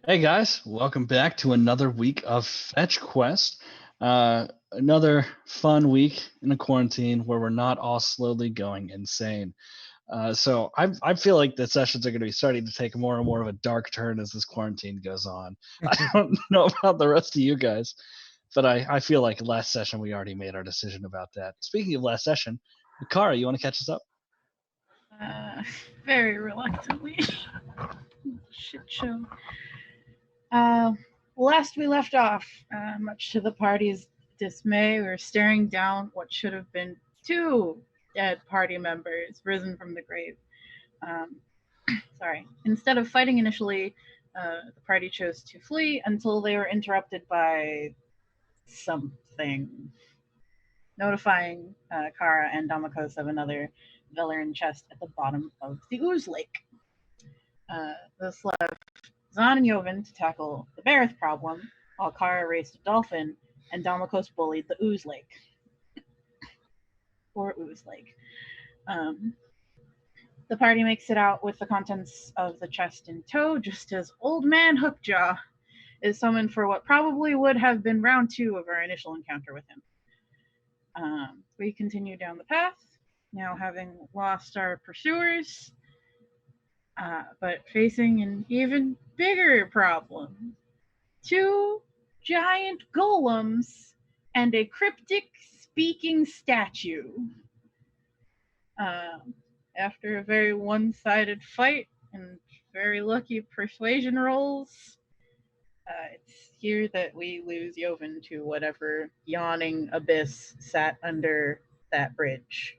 Hey guys, welcome back to another week of FetchQuest. Another fun week in a quarantine where we're not all slowly going insane. So I feel like the sessions are going to be starting to take more and more of a dark turn as this quarantine goes on. I don't know about the rest of you guys, but I feel like last session we already made our decision about that. Speaking of last session, Kara, you want to catch us up? Uh, very reluctantly. Shit show. Last we left off, much to the party's dismay, we were staring down what should have been two dead party members risen from the grave. Um, sorry. Instead of fighting initially, the party chose to flee until they were interrupted by something, notifying Kara and Damakos of another Velirine chest at the bottom of the ooze lake. This left Zahn and Joven to tackle the Bareth problem, while Kara raced a dolphin and Damakos bullied the ooze lake. Or ooze lake. The party makes it out with the contents of the chest in tow, just as Old Man Hookjaw is summoned for what probably would have been round 2 of our initial encounter with him. We continue down the path, now having lost our pursuers, but facing an even bigger problem. 2 giant golems and a cryptic speaking statue. After a very one-sided fight and very lucky persuasion rolls, it's here that we lose Joven to whatever yawning abyss sat under that bridge.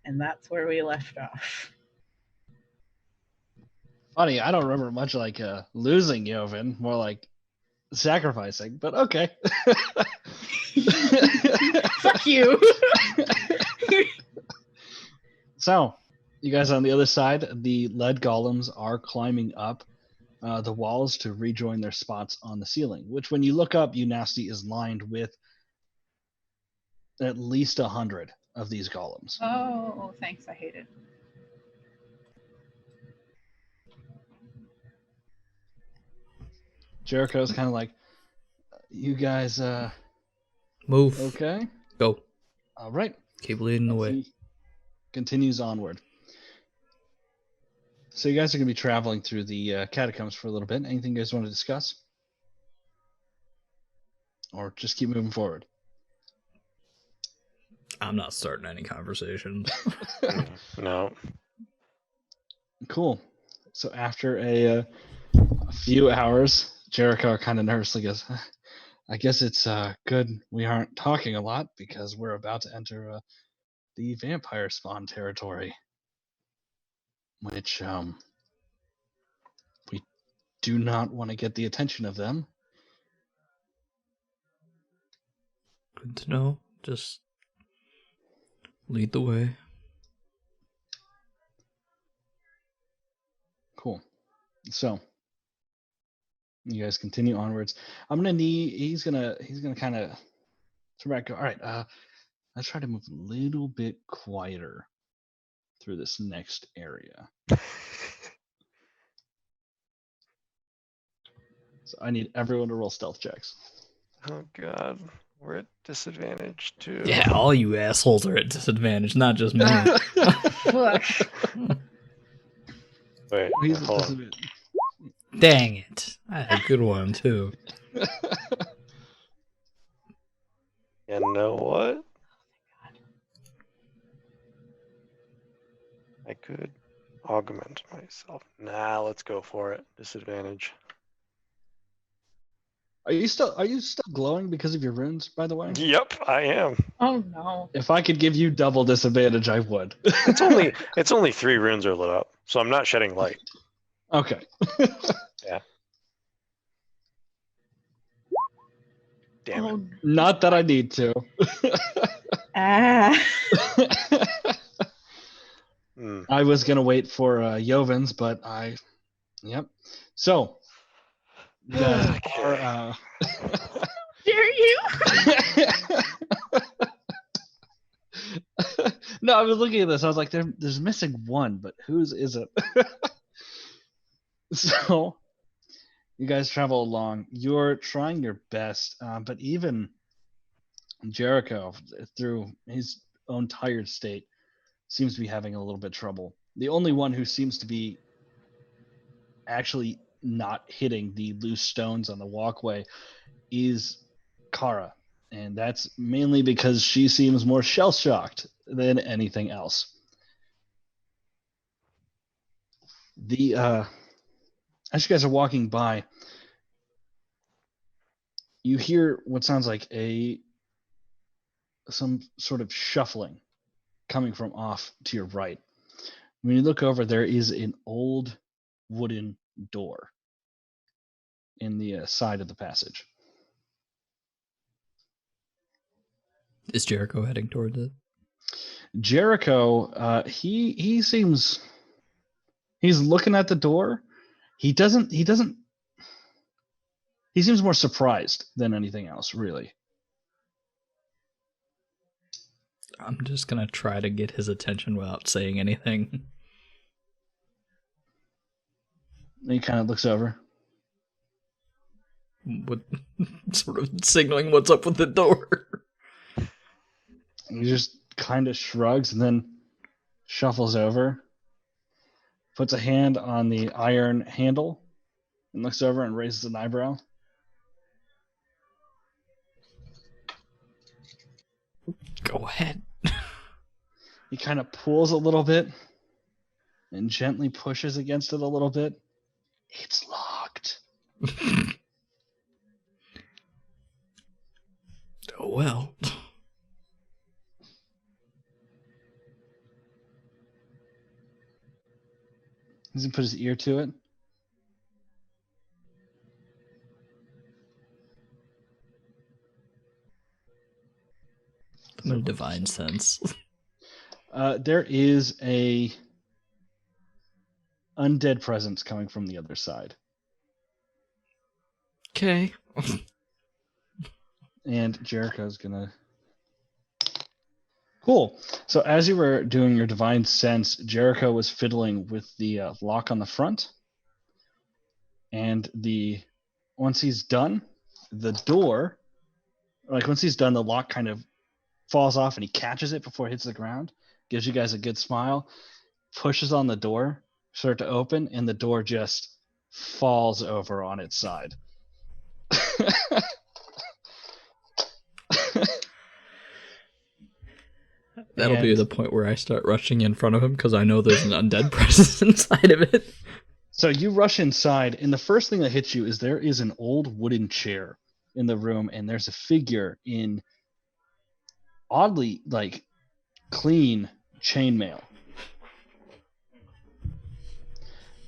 And that's where we left off. Funny, I don't remember much like losing Joven, more like sacrificing, but okay. Fuck you. So, you guys on the other side, the lead golems are climbing up the walls to rejoin their spots on the ceiling, which when you look up, Unasti is lined with at least 100 of these golems. Oh, thanks. I hate it. Jericho's kind of like, you guys, move. Okay. Go. All right. Keep leading the way. He continues onward. So you guys are going to be traveling through the catacombs for a little bit. Anything you guys want to discuss? Or just keep moving forward? I'm not starting any conversations. No. Cool. So after a few hours, Jericho kind of nervously goes, I guess it's good we aren't talking a lot because we're about to enter the vampire spawn territory, which we do not want to get the attention of them. Good to know. Just lead the way. Cool. So you guys continue onwards. I'm gonna need. He's gonna kind of turn back. Go. All right. Let's try to move a little bit quieter through this next area. So I need everyone to roll stealth checks. Oh God, we're at disadvantage too. Yeah, all you assholes are at disadvantage, not just me. Fuck. Wait, hold on. Dang it. I had a good one too. You know what? I could augment myself. Nah, let's go for it. Disadvantage. Are you still glowing because of your runes, by the way? Yep, I am. Oh no. If I could give you double disadvantage, I would. It's only 3 runes are lit up, so I'm not shedding light. Okay. Yeah. Damn it. Not that I need to. I was gonna wait for Joven's, but yep. So you guys are Dare you? No, I was looking at this. I was like, there's missing one, but whose is it? So You guys travel along. You're trying your best, but even Jericho, through his own tired state, seems to be having a little bit trouble. The only one who seems to be actually not hitting the loose stones on the walkway is Kara. And that's mainly because she seems more shell shocked than anything else. As you guys are walking by, you hear what sounds like some sort of shuffling coming from off to your right. When you look over, there is an old wooden door in the side of the passage. Is Jericho heading towards it? Jericho, he seems he's looking at the door. He seems more surprised than anything else, really. I'm just gonna try to get his attention without saying anything. He kind of looks over. What sort of signaling what's up with the door? He just kind of shrugs and then shuffles over, puts a hand on the iron handle, and looks over and raises an eyebrow. Go ahead. He kind of pulls a little bit and gently pushes against it a little bit. It's locked. Oh well. He's gonna put his ear to it. I'm a divine sense. There is a undead presence coming from the other side. Okay. And Jericho's gonna... Cool. So as you were doing your divine sense, Jericho was fiddling with the lock on the front. And once he's done, the door, once he's done, the lock kind of falls off and he catches it before it hits the ground, gives you guys a good smile, pushes on the door, start to open, and the door just falls over on its side. That'll be the point where I start rushing in front of him because I know there's an undead presence inside of it. So you rush inside, and the first thing that hits you is there is an old wooden chair in the room, and there's a figure in oddly clean chainmail.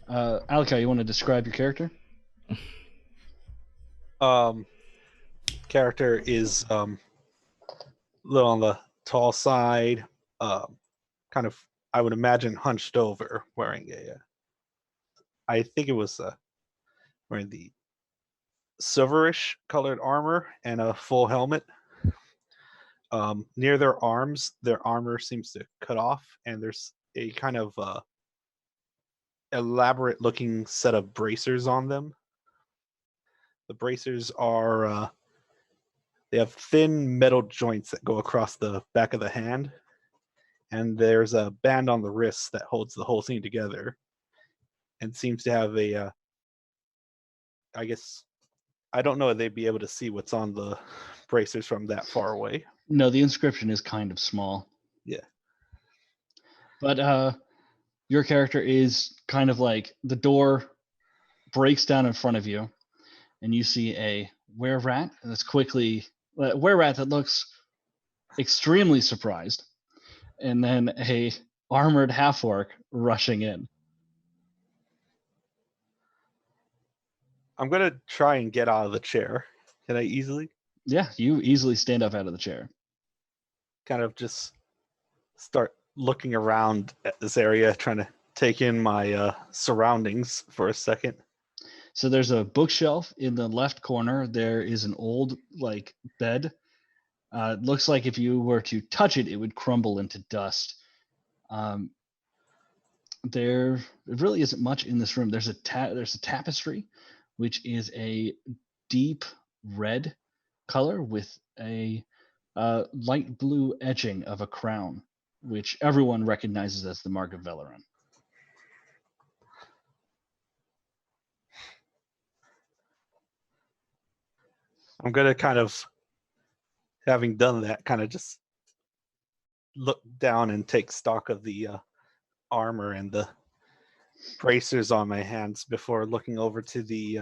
Alka, you want to describe your character? Character is a little on the tall side, kind of, I would imagine, hunched over, wearing I think it was wearing the silverish colored armor and a full helmet. Near their arms, their armor seems to cut off, and there's a kind of elaborate looking set of bracers on them. The bracers are they have thin metal joints that go across the back of the hand, and there's a band on the wrist that holds the whole thing together, and seems to have a I guess, I don't know if they'd be able to see what's on the bracers from that far away. No, the inscription is kind of small. Yeah. But your character is kind of like the door breaks down in front of you, and you see a were-rat that looks extremely surprised, and then a armored half-orc rushing in. I'm gonna try and get out of the chair. Can I easily? Yeah, you easily stand up out of the chair. Kind of just start looking around at this area, trying to take in my surroundings for a second. So there's a bookshelf in the left corner. There is an old bed. It looks like if you were to touch it, it would crumble into dust. There really isn't much in this room. There's a tapestry which is a deep red color with a light blue edging of a crown, which everyone recognizes as the mark of Velirine. I'm gonna kind of, having done that, kind of just look down and take stock of the armor and the bracers on my hands before looking over to the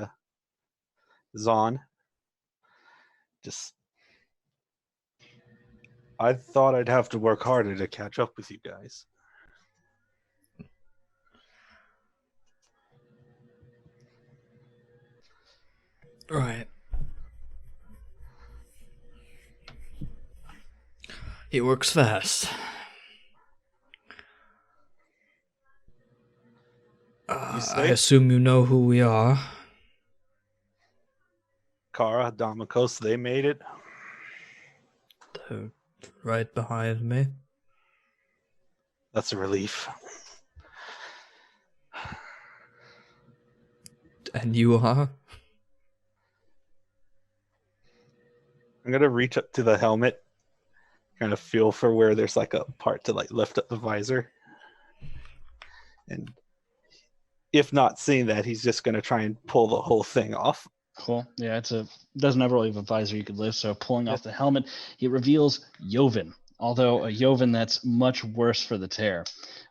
Zon. I thought I'd have to work harder to catch up with you guys. Right. He works fast. I assume you know who we are. Kara, Damikos, they made it. They're right behind me. That's a relief. And you are? I'm gonna reach up to the helmet, kind of feel for where there's like a part to like lift up the visor. And if not seeing that, he's just gonna try and pull the whole thing off. Cool. Yeah, doesn't have really have a visor you could lift, so pulling off the helmet, it reveals Joven. Although a Joven that's much worse for the tear,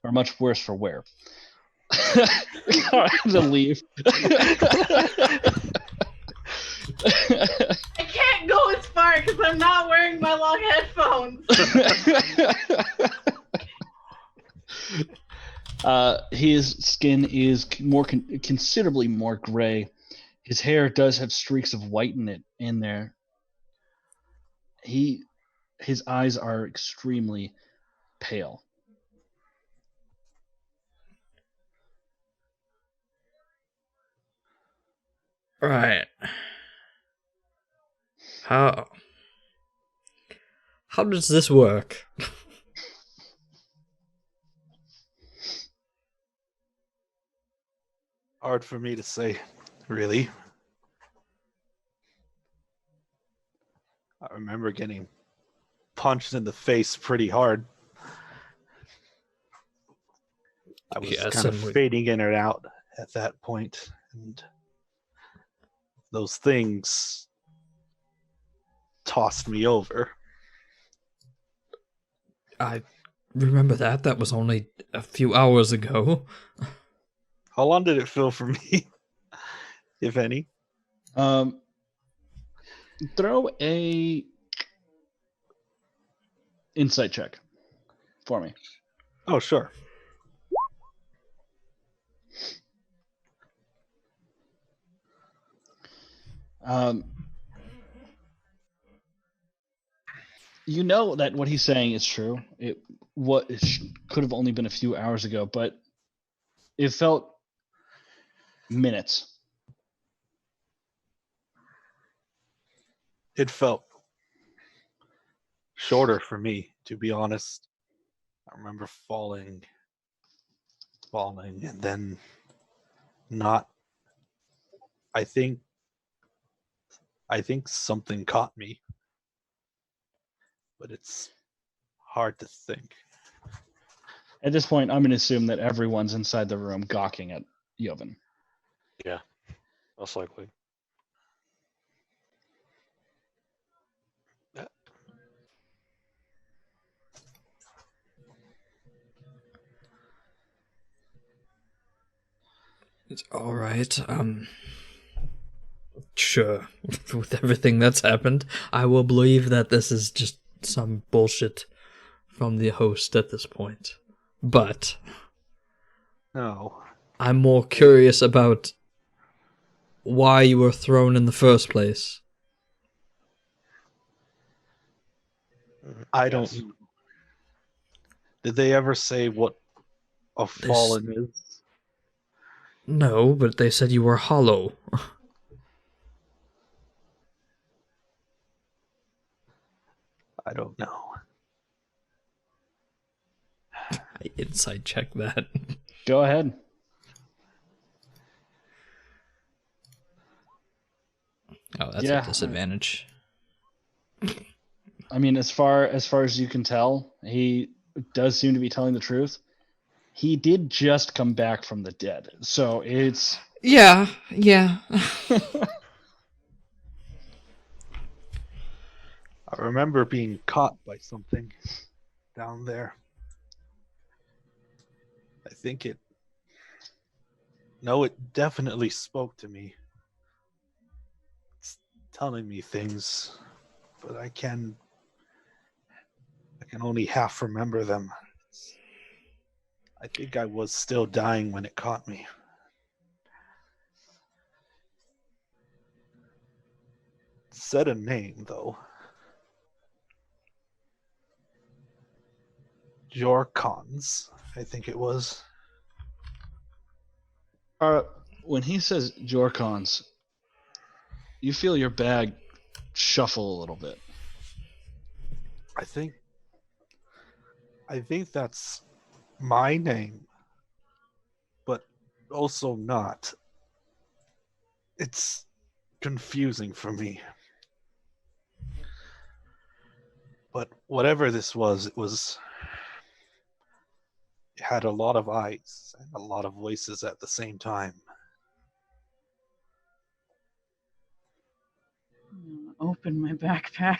or much worse for wear. I have to leave. I can't go as far because I'm not wearing my long headphones. His skin is considerably more gray. His hair does have streaks of white in there. His eyes are extremely pale. Right. How does this work? Hard for me to say, really. I remember getting punched in the face pretty hard. I was kind of fading in and out at that point, and those things tossed me over. I remember that. That was only a few hours ago. How long did it feel for me, if any? Throw a insight check for me. Oh, sure. You know that what he's saying is true. It could have only been a few hours ago, but it felt minutes. It felt shorter for me, to be honest. I remember falling, and then not. I think something caught me, but it's hard to think. At this point, I'm going to assume that everyone's inside the room gawking at Joven. Yeah, most likely. It's all right. Sure. With everything that's happened, I will believe that this is just some bullshit from the host at this point. But no, I'm more curious about why you were thrown in the first place. I don't. Did they ever say what a fallen is? No, but they said you were hollow. I don't know. I insight check that. Go ahead. Oh, that's Yeah, a disadvantage. I mean, as far as you can tell, he does seem to be telling the truth. He did just come back from the dead, so it's Yeah. I remember being caught by something down there. I think it. No, it definitely spoke to me. It's telling me things, but I can only half remember them. I think I was still dying when it caught me. It said a name, though. Jorkons, I think it was. when he says Jorkons, you feel your bag shuffle a little bit. I think that's my name, but also not. It's confusing for me. But whatever this was, it had a lot of eyes and a lot of voices at the same time. Open my backpack.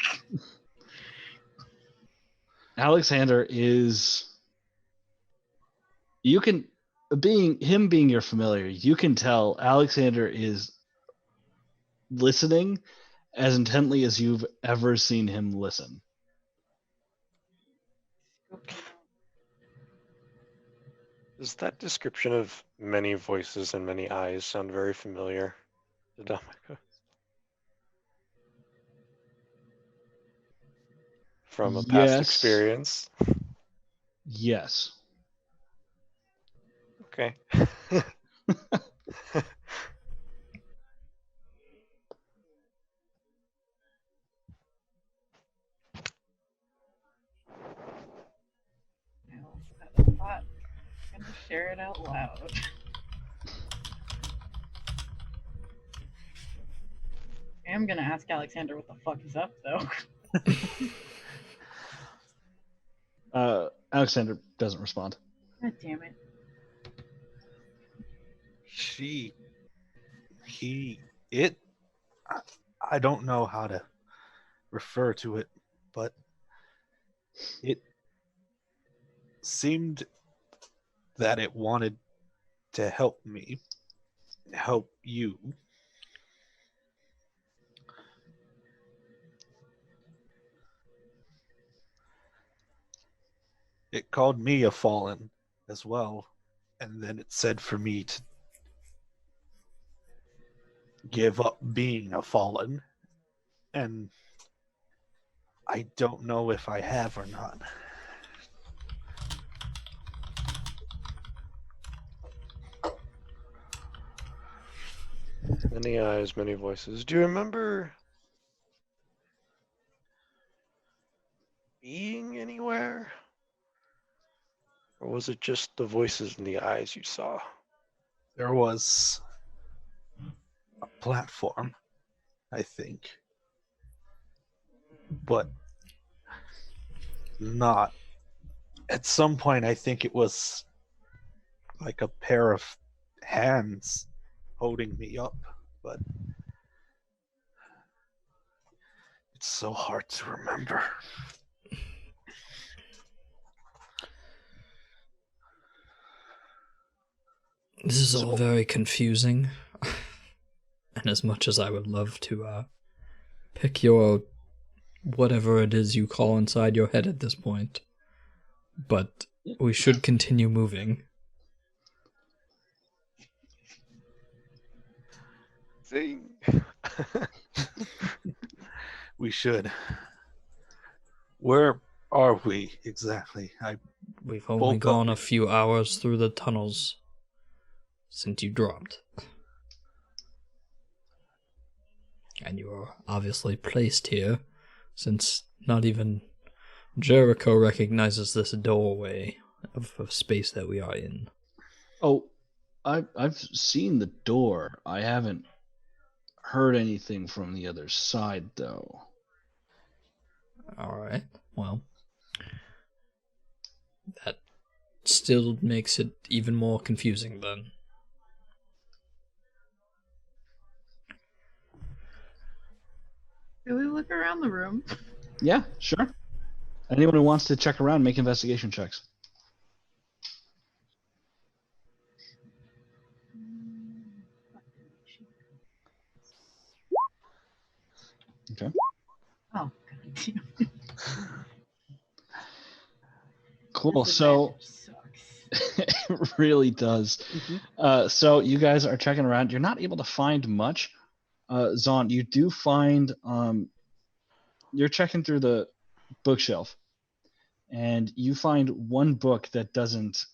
Alexander is. You can being your familiar, you can tell Alexander is listening as intently as you've ever seen him listen. Does that description of many voices and many eyes sound very familiar to Dominico? From a past Yes. experience? Yes. Okay. I also had a thought. I'm gonna share it out loud. I am gonna ask Alexander what the fuck is up, though. Alexander doesn't respond. God damn it. I don't know how to refer to it, but it seemed that it wanted to help me, help you. It called me a fallen as well, and then it said for me to give up being a fallen, and I don't know if I have or not. Many eyes, many voices. Do you remember being anywhere? Or was it just the voices and the eyes you saw? There was a platform, I think, but not. At some point, I think it was like a pair of hands holding me up, but it's so hard to remember. This is all very confusing. And as much as I would love to pick your whatever it is you call inside your head at this point, but we should continue moving. Zing. We should. Where are we exactly? We've only woke up gone a few hours through the tunnels since you dropped. And you are obviously placed here, since not even Jericho recognizes this doorway of space that we are in. Oh, I've seen the door. I haven't heard anything from the other side, though. All right. Well, that still makes it even more confusing then. Can we look around the room? Yeah, sure. Anyone who wants to check around, make investigation checks. Okay. Oh, God. Cool. So it really does. So you guys are checking around. You're not able to find much. Zon, you do find you're checking through the bookshelf, and you find one book that doesn't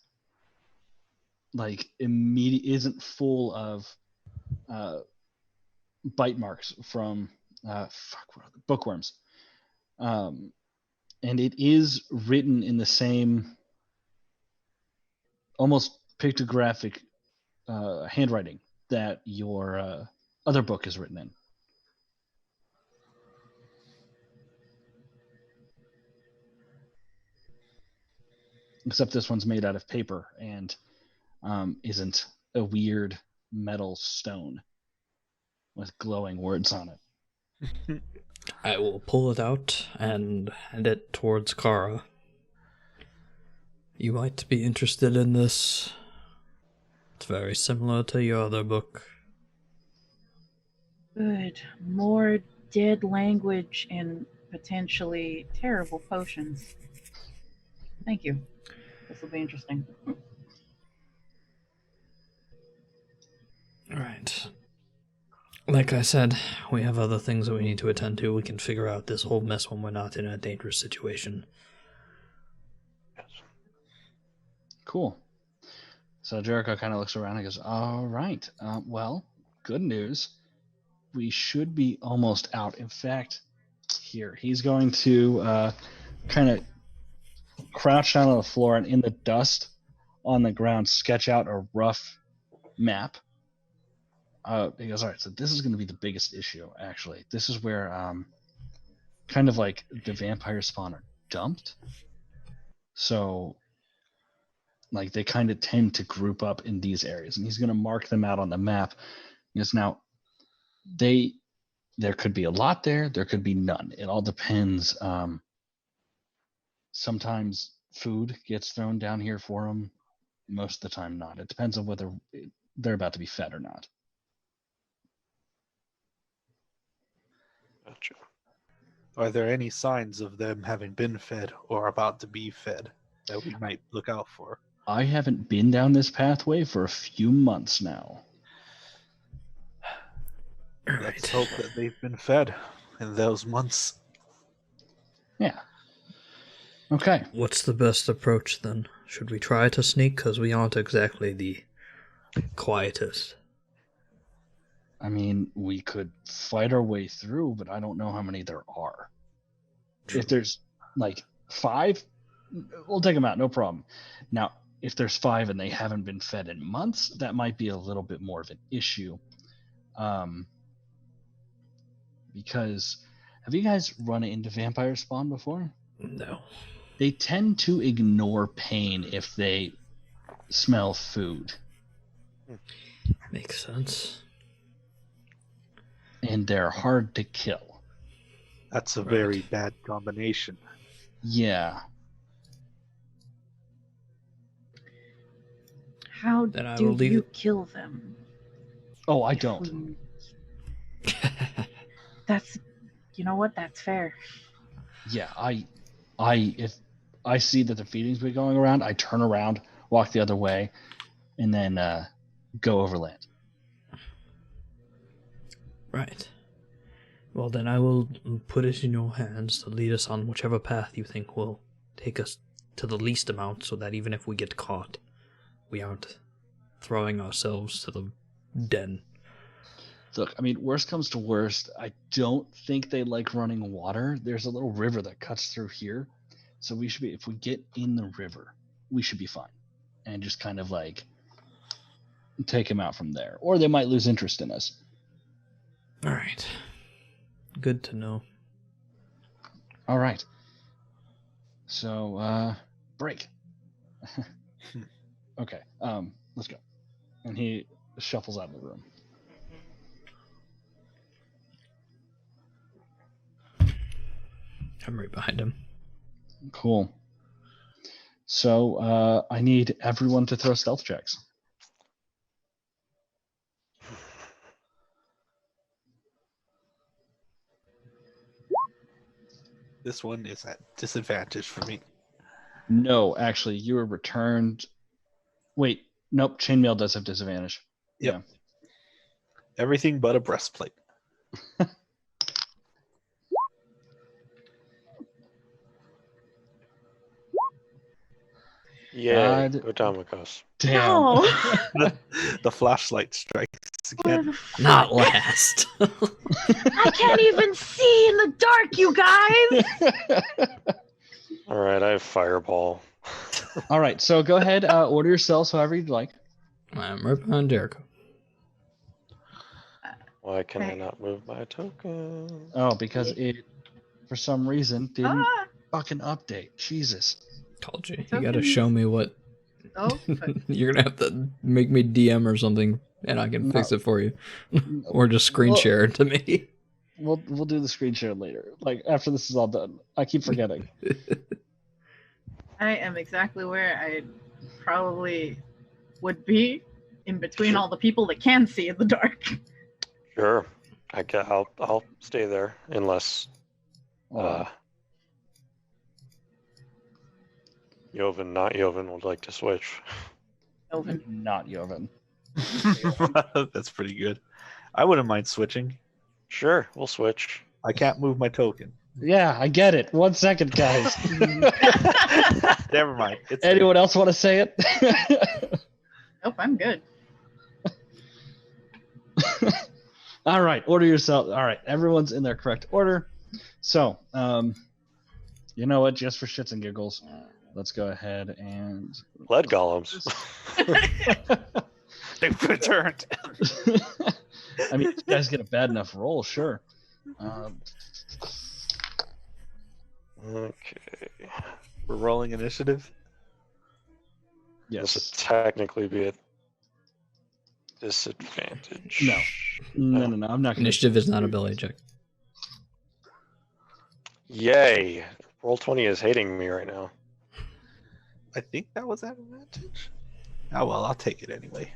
isn't full of bite marks from bookworms. And it is written in the same almost pictographic handwriting that your other book is written in. Except this one's made out of paper and isn't a weird metal stone with glowing words on it. I will pull it out and hand it towards Kara. You might be interested in this. It's very similar to your other book. Good. More dead language and potentially terrible potions. Thank you. This will be interesting. Alright. Like I said, we have other things that we need to attend to. We can figure out this whole mess when we're not in a dangerous situation. Yes. Cool. So Jericho kind of looks around and goes, all right, well, good news. We should be almost out. In fact, here, he's going to kind of crouch down on the floor and in the dust on the ground, sketch out a rough map. He goes, all right, so this is going to be the biggest issue, actually. This is where kind of like the vampire spawn are dumped. So like they kind of tend to group up in these areas, and he's going to mark them out on the map. Because now there could be a lot there could be none. It all depends. Sometimes food gets thrown down here for them, most of the time not. It depends on whether they're about to be fed or not. Gotcha. Are there any signs of them having been fed or about to be fed that we might look out for? I haven't been down this pathway for a few months now. Let's hope that they've been fed in those months. Yeah. Okay. What's the best approach then? Should we try to sneak? Because we aren't exactly the quietest. I mean, we could fight our way through, but I don't know how many there are. True. If there's like 5, we'll take them out, no problem. Now, if there's 5 and they haven't been fed in months, that might be a little bit more of an issue. Because have you guys run into vampire spawn before? No. They tend to ignore pain if they smell food. Makes sense. And they're hard to kill. That's a very bad combination. Yeah. How Then I do will leave you it- kill them? Oh, I If don't. we- That's, you know what? That's fair. Yeah, if I see that the feeding's been going around, I turn around, walk the other way, and then go overland. Right. Well, then I will put it in your hands to lead us on whichever path you think will take us to the least amount, so that even if we get caught, we aren't throwing ourselves to the den. Look, I mean, worst comes to worst, I don't think they like running water. There's a little river that cuts through here. So we should be, if we get in the river, we should be fine. And just kind of like take them out from there. Or they might lose interest in us. All right. Good to know. All right. So, break. Okay. Let's go. And he shuffles out of the room. I'm right behind him. Cool. So, I need everyone to throw stealth checks. This one is at disadvantage for me. No, actually, you were returned. Wait, nope. Chainmail does have disadvantage. Yep. Everything but a breastplate. Yay, God. Otamikos. Damn. No. The flashlight strikes again. Not last. I can't even see in the dark, you guys. All right, I have fireball. All right, so go ahead, order yourselves however you'd like. I'm right behind Jericho. Why can I Right. not move my token? Oh, because it, for some reason, didn't Ah. fucking update. Jesus. Told you. You Tokens. gotta show me what. Oh, You're gonna have to make me DM or something, and I can fix No. it for you, or just screen Well- share it to me. We'll do the screen share later. Like after this is all done. I keep forgetting. I am exactly where I probably would be, in between all the people that can see in the dark. Sure, I'll stay there unless Hold on. Not Joven would like to switch. Elvin. Not Joven. That's pretty good. I wouldn't mind switching. Sure, we'll switch. I can't move my token. Yeah, I get it. 1 second, guys. Never mind. It's Anyone else want to say it? Nope, I'm good. All right, order yourself. All right, everyone's in their correct order. So, you know what? Just for shits and giggles, let's go ahead and. Lead golems. They've returned. I mean, if you guys get a bad enough roll, sure. Okay. We're rolling initiative. This would Yes. technically be a disadvantage. No. No. I'm not going Initiative is not a ability check. Yay! Roll20 is hating me right now. I think that was at advantage. Oh well, I'll take it anyway.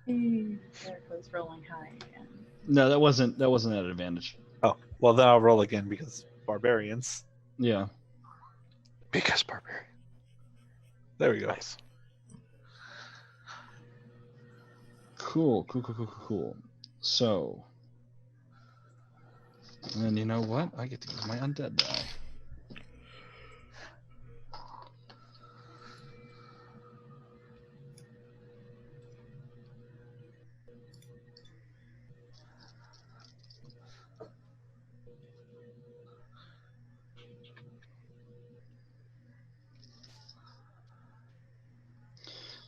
Jericho's rolling high again. No, that wasn't at advantage. Oh well, then I'll roll again because barbarians. Yeah. Because barbarian. There we go. Nice. Cool. So, and you know what? I get to use my undead die.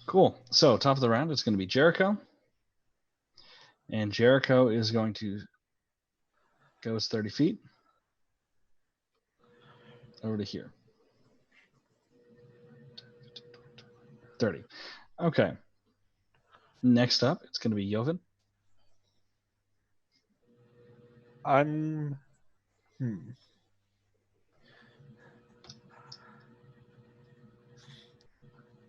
Cool. So, top of the round, it's going to be Jericho. And Jericho is going to go 30 feet over to here. 30. Okay. Next up, it's going to be Joven. I'm.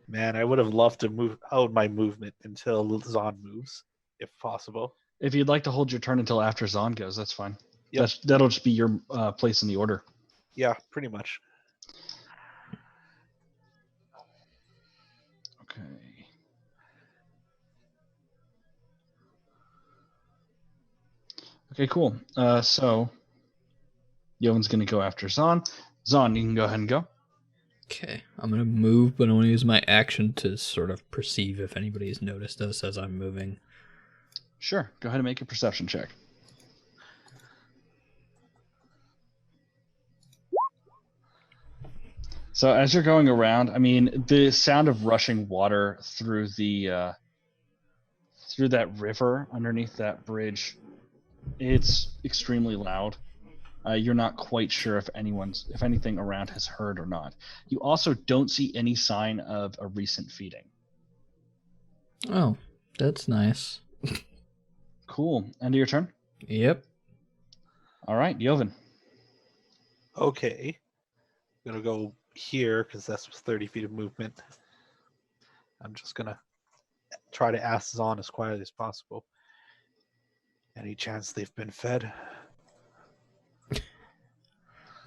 Man, I would have loved to move out my movement until Zon moves, if possible. If you'd like to hold your turn until after Zon goes, that's fine. Yep. That'll just be your place in the order. Yeah, pretty much. Okay. Okay, cool. So Joven's going to go after Zon. Zon, you can go ahead and go. Okay, I'm gonna move, but I want to use my action to sort of perceive if anybody's noticed us as I'm moving. Sure. Go ahead and make a perception check. So as you're going around, I mean, the sound of rushing water through the through that river underneath that bridge. It's extremely loud. You're not quite sure if anything around has heard or not. You also don't see any sign of a recent feeding. Oh, that's nice. Cool. End of your turn? Yep. All right, Joven. Okay. I'm gonna go here because that's 30 feet of movement. I'm just gonna try to ask Zon as quietly as possible. Any chance they've been fed?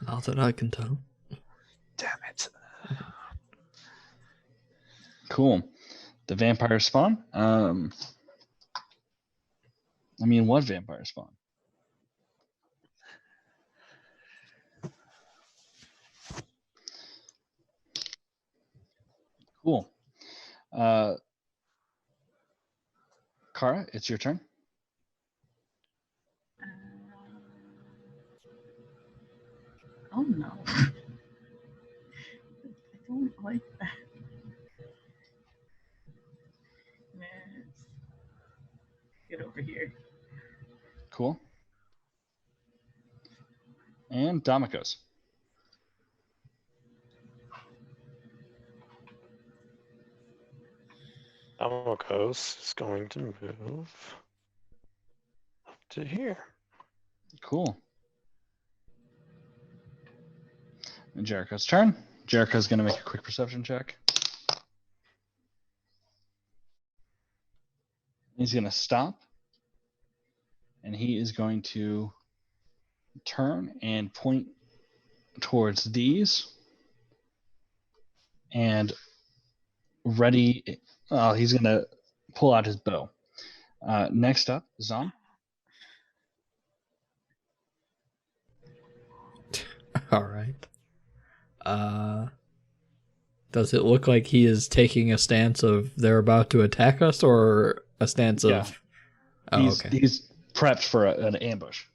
Not that I can tell. Damn it. Cool. The vampire spawn. What vampire spawn? Cool. Kara, it's your turn. Oh no. I don't like that. Let's get over here. Cool. And Damikos. Damokos is going to move up to here. Cool. And Jericho's turn. Jericho's going to make a quick perception check. He's going to stop. And he is going to turn and point towards these. And ready. He's going to pull out his bow. Next up, Zon. All right. Does it look like he is taking a stance of they're about to attack us, or a stance Yeah. of? Oh, okay. He's prepped for an ambush.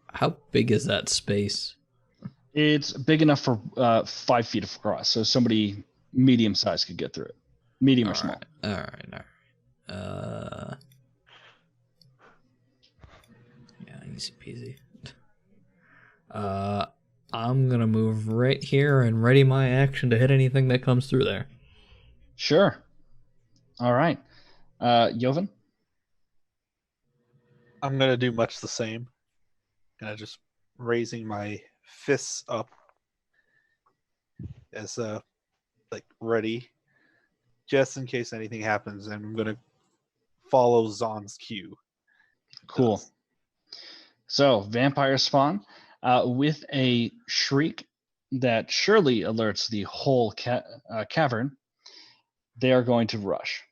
How big is that space? It's big enough for 5 feet across, so somebody medium size could get through it. Medium or small. All right. Yeah, easy peasy. I'm gonna move right here and ready my action to hit anything that comes through there. Sure. All right. Joven? I'm gonna do much the same. Gonna just raising my fists up as ready, just in case anything happens, and I'm gonna follow Zon's cue. Cool. So, vampire spawn with a shriek that surely alerts the whole cavern. They are going to rush.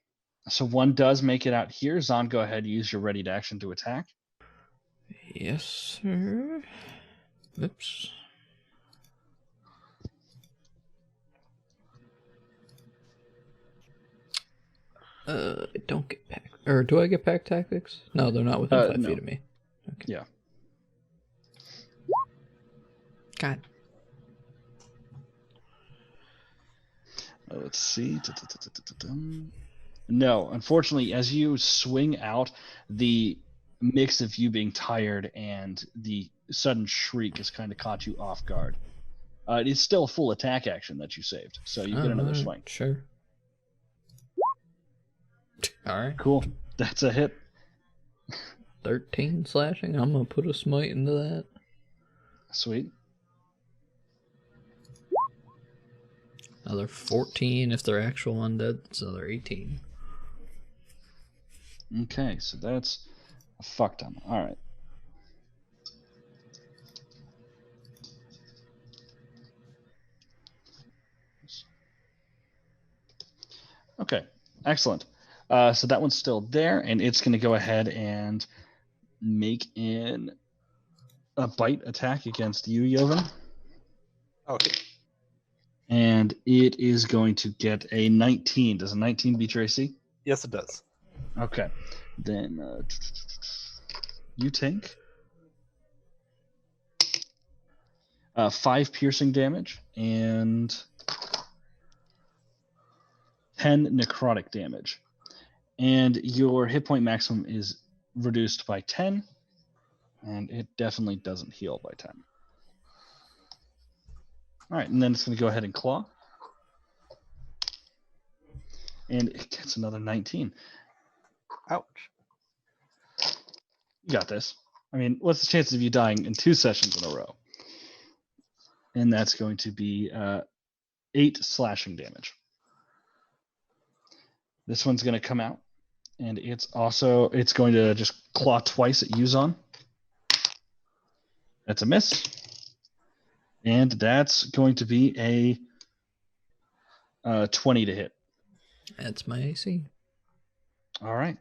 So one does make it out here. Zon, go ahead. Use your ready to action to attack. Yes, sir. Oops. I don't get pack. Or do I get pack tactics? No, they're not within 5 no. feet of me. Okay. Yeah. God. Let's see. No, unfortunately, as you swing out, the mix of you being tired and the sudden shriek has kind of caught you off guard. It's still a full attack action that you saved, so you get another swing. Sure. All right. Cool. That's a hit. 13 slashing. I'm gonna put a smite into that. Sweet. Another 14 if they're actual undead. It's another 18. Okay, so that's a fuck ton. All right. Okay, excellent. So that one's still there, and it's going to go ahead and make a bite attack against you, Joven. Okay. And it is going to get a 19. Does a 19 beat your AC? Yes, it does. Okay. Then you take 5 piercing damage and 10 necrotic damage. And your hit point maximum is reduced by 10. And it definitely doesn't heal by 10. All right, and then it's going to go ahead and claw. And it gets another 19. Ouch. You got this. I mean, what's the chances of you dying in 2 sessions in a row? And that's going to be 8 slashing damage. This one's going to come out, and it's going to just claw twice at Yuzon. That's a miss. And that's going to be a 20 to hit. That's my AC. All right.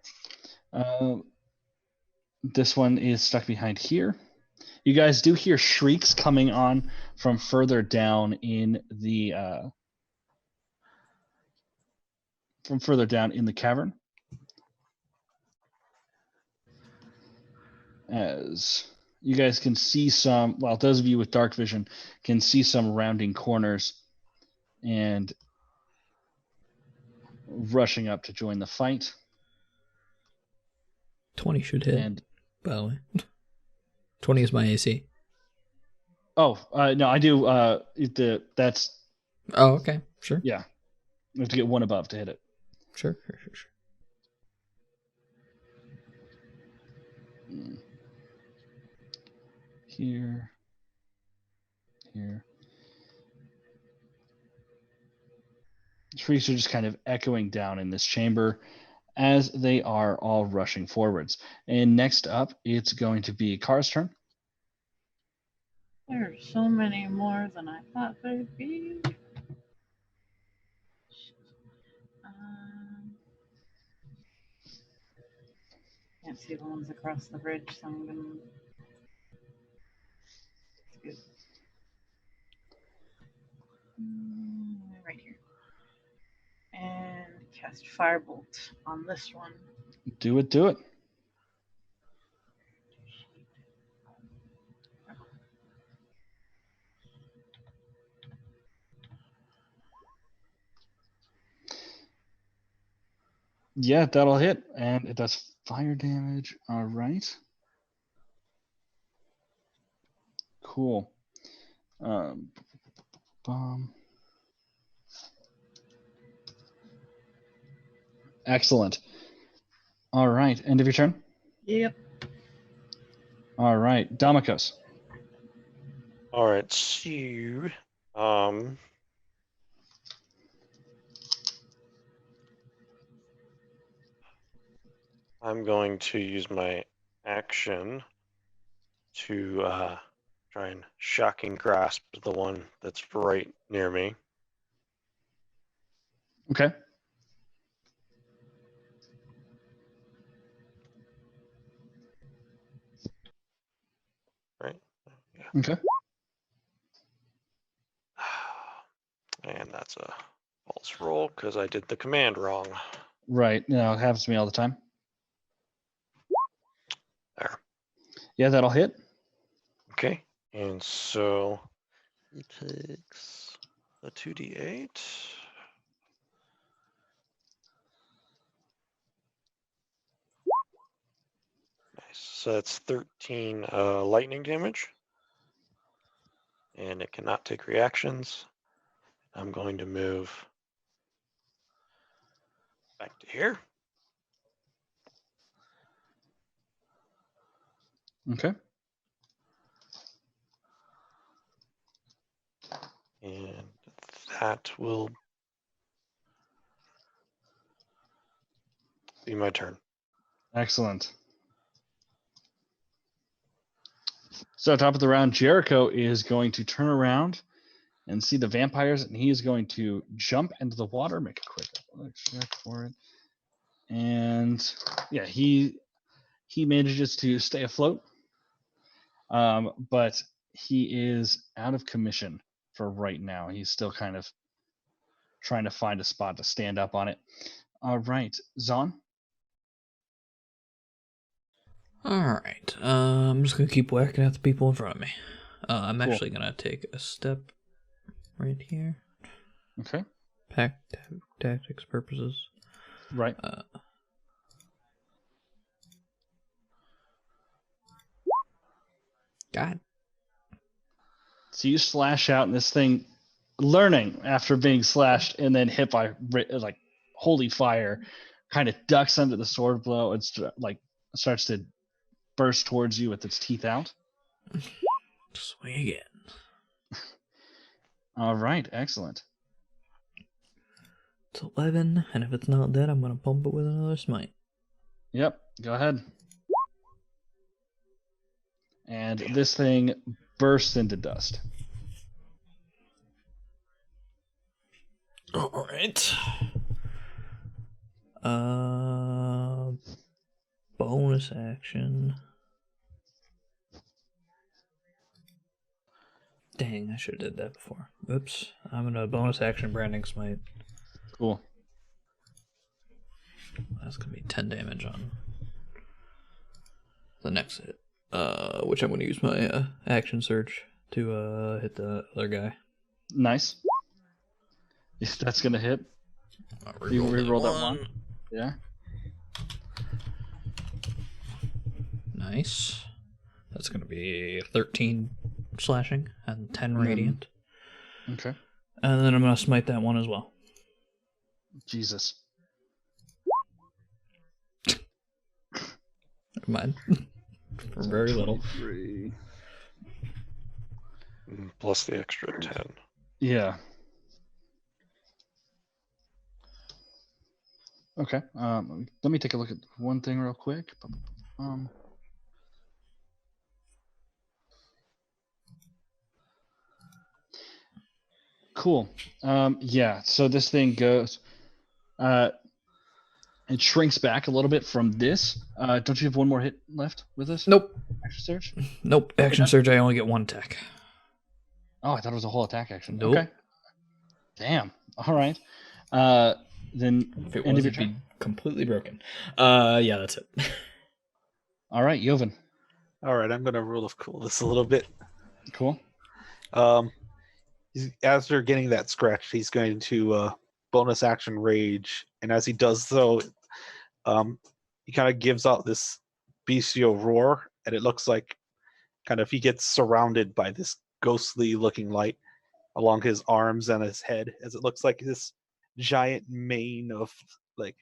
This one is stuck behind here. You guys do hear shrieks coming on from further down in the cavern. As you guys can see those of you with dark vision can see some rounding corners and rushing up to join the fight. 20 should hit, And by the way. 20 is my AC. no, I do. That's Oh, okay. Sure. yeah. You have to get one above to hit it. Sure. Here. Shrieks are just kind of echoing down in this chamber as they are all rushing forwards. And next up, it's going to be Car's turn. There are so many more than I thought there'd be. Can't see the ones across the bridge, so I'm gonna. It's good. Right here. And cast Firebolt on this one. Do it. Yeah, that'll hit, and it does fire damage. All right. Cool. Bomb. Excellent. All right. End of your turn? Yep. All right. Damikos. All right, so I'm going to use my action to try and shocking grasp the one that's right near me. Okay. Right? Yeah. Okay. And that's a false roll because I did the command wrong. Right. No, it happens to me all the time. There. Yeah, that'll hit. Okay. And so he takes a 2d8. Nice. So that's 13 lightning damage. And it cannot take reactions. I'm going to move back to here. Okay. And that will be my turn. Excellent. So top of the round, Jericho is going to turn around and see the vampires, and he is going to jump into the water, make a quick check for it. And yeah, he manages to stay afloat. But he is out of commission for right now. He's still kind of trying to find a spot to stand up on it. All right, Zon. Alright, I'm just gonna keep whacking at the people in front of me. I'm Cool. actually gonna take a step right here. Okay. Pack tactics purposes. Right. So you slash out, and this thing, learning after being slashed and then hit by like holy fire, kind of ducks under the sword blow and starts to burst towards you with its teeth out. Swing again. All right, excellent. It's 11, and if it's not dead, I'm going to pump it with another smite. Yep, go ahead. And this thing bursts into dust. All right. Bonus action. Dang, I should have did that before. Oops. I'm gonna bonus action branding smite. Cool. That's gonna be 10 damage on the next hit. Which I'm gonna use my action surge to hit the other guy. Nice. If that's gonna hit. You reroll that one. Yeah. Nice. That's gonna be 13 slashing and 10 radiant. Okay. And then I'm gonna smite that one as well. Jesus. Never mind. For very little. 23. Plus the extra 10. Yeah. Okay. Let me take a look at one thing real quick. Cool. Yeah. So this thing goes. It shrinks back a little bit from this. Don't you have one more hit left with this? Nope. Action surge? Nope. Action surge, I only get one attack. Oh, I thought it was a whole attack action. Nope. Okay. Damn. All right. Then If it end was, of your it'd be turn. completely broken. Yeah, that's it. All right, Joven. All right, I'm gonna rule of cool this a little bit. Cool. After getting that scratch, he's going to bonus action rage, and as he does so, he kind of gives out this bestial roar, and it looks like kind of he gets surrounded by this ghostly looking light along his arms and his head, as it looks like this giant mane of like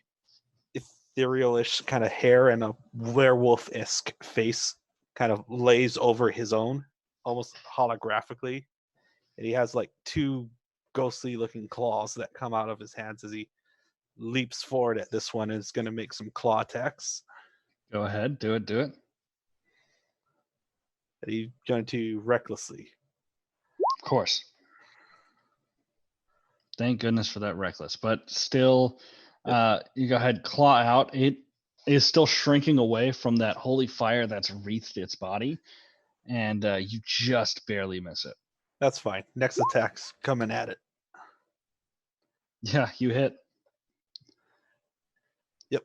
ethereal-ish kind of hair and a werewolf-esque face kind of lays over his own, almost holographically. And he has like two ghostly looking claws that come out of his hands as he leaps forward at this one and is going to make some claw attacks. Go ahead. Do it. And he's going to recklessly. Of course. Thank goodness for that reckless. But still, you go ahead, claw out. It is still shrinking away from that holy fire that's wreathed its body. And you just barely miss it. That's fine. Next attack's coming at it. Yeah, you hit. Yep.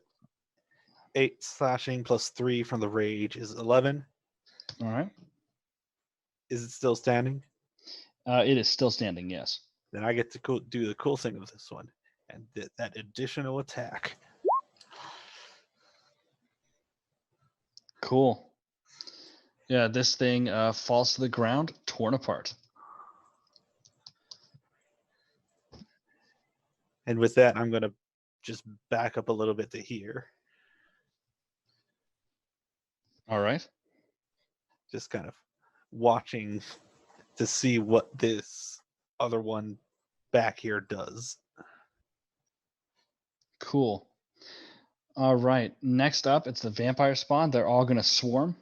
8 slashing plus 3 from the rage is 11. All right. Is it still standing? It is still standing, yes. Then I get to do the cool thing with this one and that additional attack. Cool. Yeah, this thing falls to the ground, torn apart. And with that, I'm going to just back up a little bit to here. All right. Just kind of watching to see what this other one back here does. Cool. All right. Next up, it's the vampire spawn. They're all going to swarm.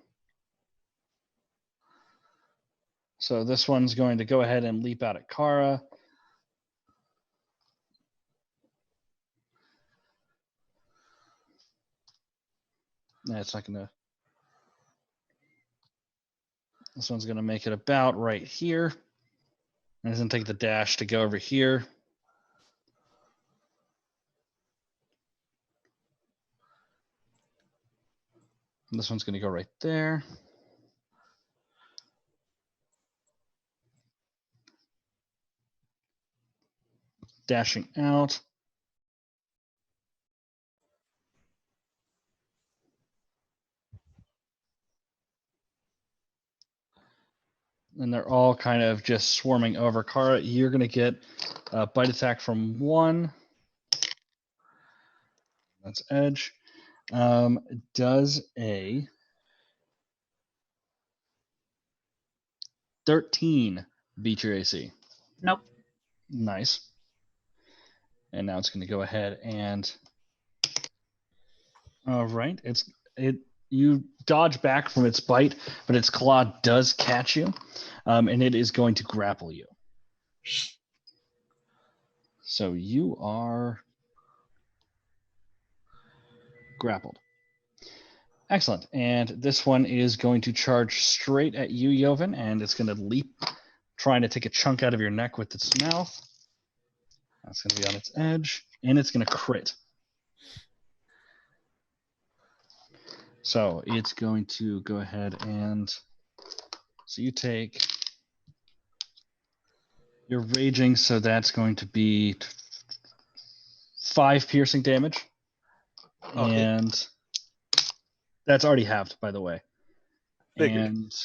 So this one's going to go ahead and leap out at Kara. No, it's not going to. This one's going to make it about right here. And it's going to take the dash to go over here. And this one's going to go right there. Dashing out. And they're all kind of just swarming over. Kara, you're going to get a bite attack from 1. That's edge. Does a 13 beat your AC? Nope. Nice. And now it's going to go ahead and... All right. You dodge back from its bite, but its claw does catch you, and it is going to grapple you. So you are grappled. Excellent. And this one is going to charge straight at you, Joven, and it's going to leap, trying to take a chunk out of your neck with its mouth. That's going to be on its edge, and it's going to crit. So it's going to go ahead and... So you take... You're raging, so that's going to be 5 piercing damage. Okay. And that's already halved, by the way. Figured. And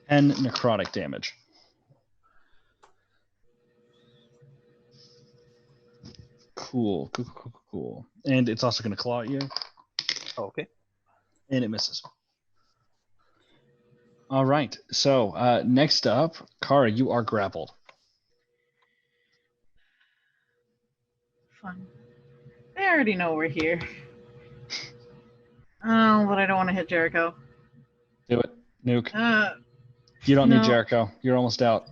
10 necrotic damage. Cool. And it's also going to claw at you, Okay. and it misses. All right. So next up, Kara, you are grappled. Fun. They already know we're here. Oh, but I don't want to hit Jericho. Do it. Nuke. You don't no. need Jericho. You're almost out.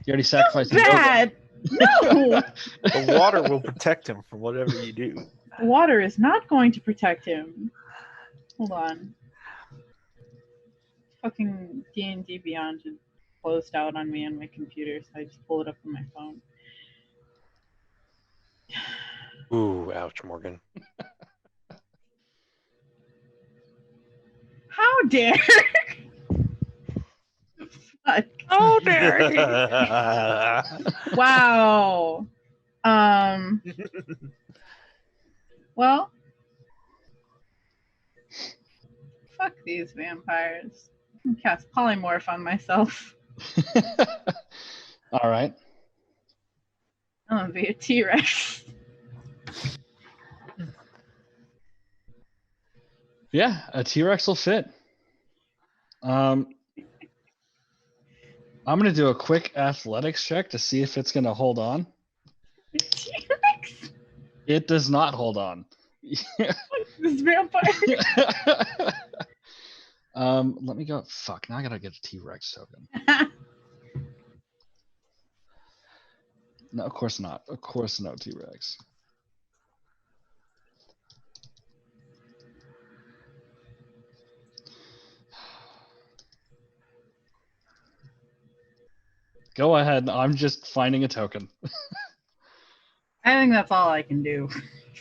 You already sacrificed That's bad. No. The water will protect him from whatever you do. Water is not going to protect him. Hold on. Fucking D&D Beyond just closed out on me on my computer, so I just pulled it up on my phone. Ooh, ouch, Morgan. How dare! Fuck. How dare he? Wow. Well, fuck these vampires. I can cast polymorph on myself. All right. I'm gonna be a T-Rex. Yeah, a T-Rex will fit. I'm going to do a quick athletics check to see if it's going to hold on. T-Rex? It does not hold on. Fuck this vampire. Let me go. Fuck, now I got to get a T-Rex token. No, of course not. Of course no T-Rex. Go ahead. I'm just finding a token. I think that's all I can do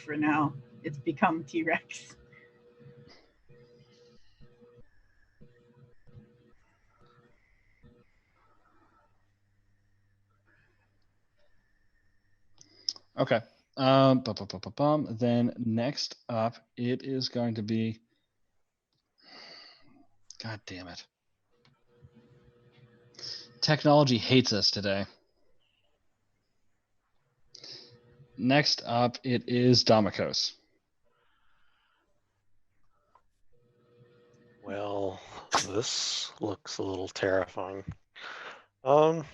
for now. It's become T-Rex. Okay. Then next up, it is going to be. God damn it. Technology hates us today. Next up, it is Domikos. Well, this looks a little terrifying. I'm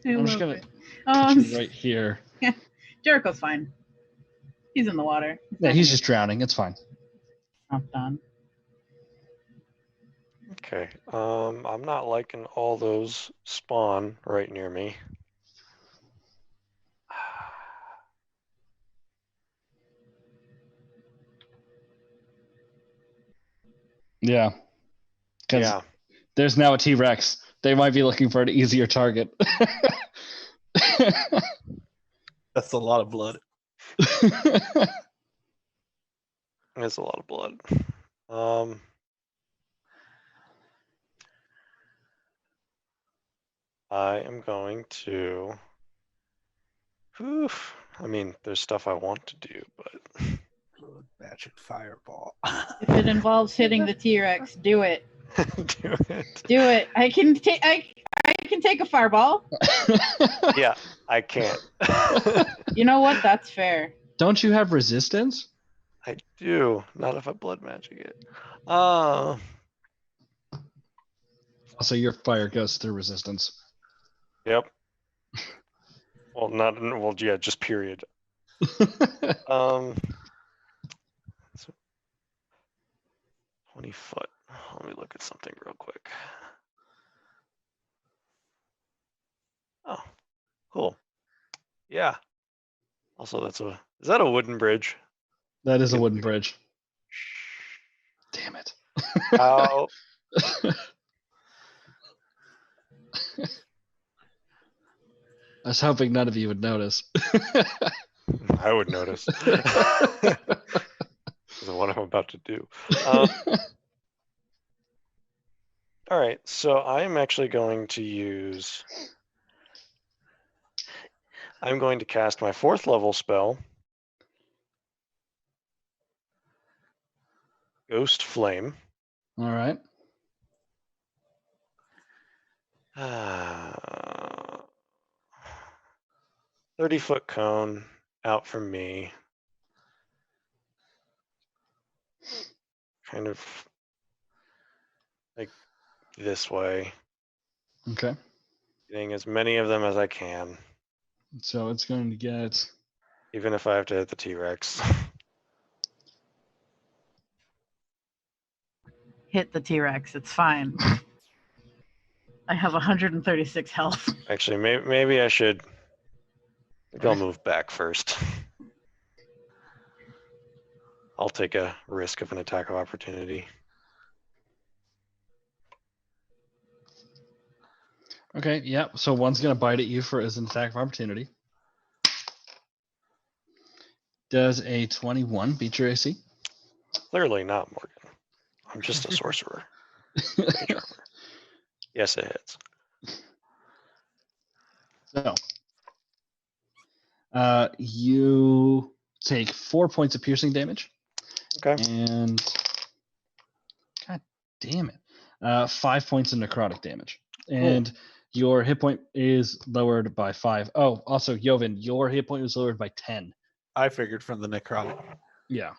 just gonna Oh, put you right here. Jericho's fine. He's in the water. Yeah, he's just drowning. It's fine. Not done. Okay. I'm not liking all those spawn right near me. Yeah. Because Yeah. there's now a T-Rex. They might be looking for an easier target. That's a lot of blood. It's a lot of blood. I am going to Oof. I mean, there's stuff I want to do, but Blood magic fireball. If it involves hitting the T-Rex, do it. do it. Do it. I can take a fireball. Yeah, I can't. You know what? That's fair. Don't you have resistance? I do. Not if I blood magic it. Also, your fire goes through resistance. Yep. Well, yeah, just period. So 20 foot. Let me look at something real quick. Oh, cool. Yeah. Also, is that a wooden bridge? That is a wooden bridge. Damn it. How? I was hoping none of you would notice. I would notice. Because of what I'm about to do. All right, so I'm actually going to I'm going to cast my 4th level spell, Ghost Flame. All right. 30-foot cone out from me. Kind of like this way. Okay. Getting as many of them as I can, So it's going to get. even if I have to hit the T-Rex. Hit the T-Rex. It's fine. I have 136 health. Actually, maybe I should. Maybe I'll move back first. I'll take a risk of an attack of opportunity. Okay, yeah. So one's going to bite at you as an attack of opportunity. Does a 21 beat your AC? Clearly not, Morgan. I'm just a sorcerer. Mage armor. Yes, it hits. So, you take 4 points of piercing damage. Okay. And, god damn it, 5 points of necrotic damage. And your hit point is lowered by 5. Oh, also, Joven, your hit point was lowered by 10. I figured from the necrotic. Yeah.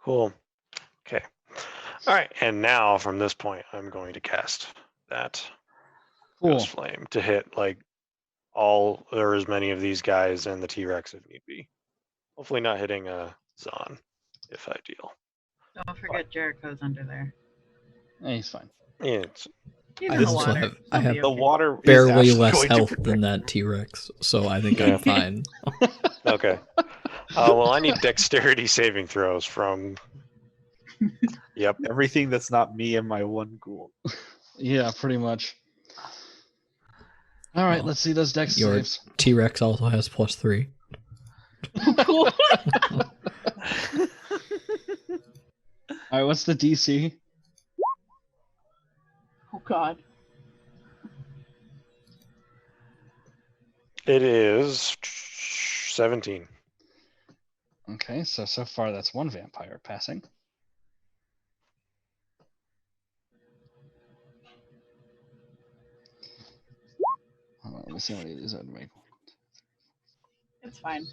Cool. Okay. All right. And now from this point, I'm going to cast that Cool. Ghost Flame to hit like all or as many of these guys and the T-Rex if need be. Hopefully not hitting a Zon, if ideal. Don't forget Jericho's under there. He's fine. Yeah, He's I in the also water. have- I He'll have be The okay. water is Barely actually less going to health protect- than that T-Rex, so I think Yeah. I'm fine. okay. Well, I need dexterity saving throws from. Yep. everything that's not me and my one ghoul. Yeah, pretty much. All right, Well, let's see those dex your- saves. T-Rex also has +3. Cool. All right, what's the DC? Oh God. It is 17. Okay, so far that's one vampire passing. Hold on, let me see how many of these I would make. It's fine.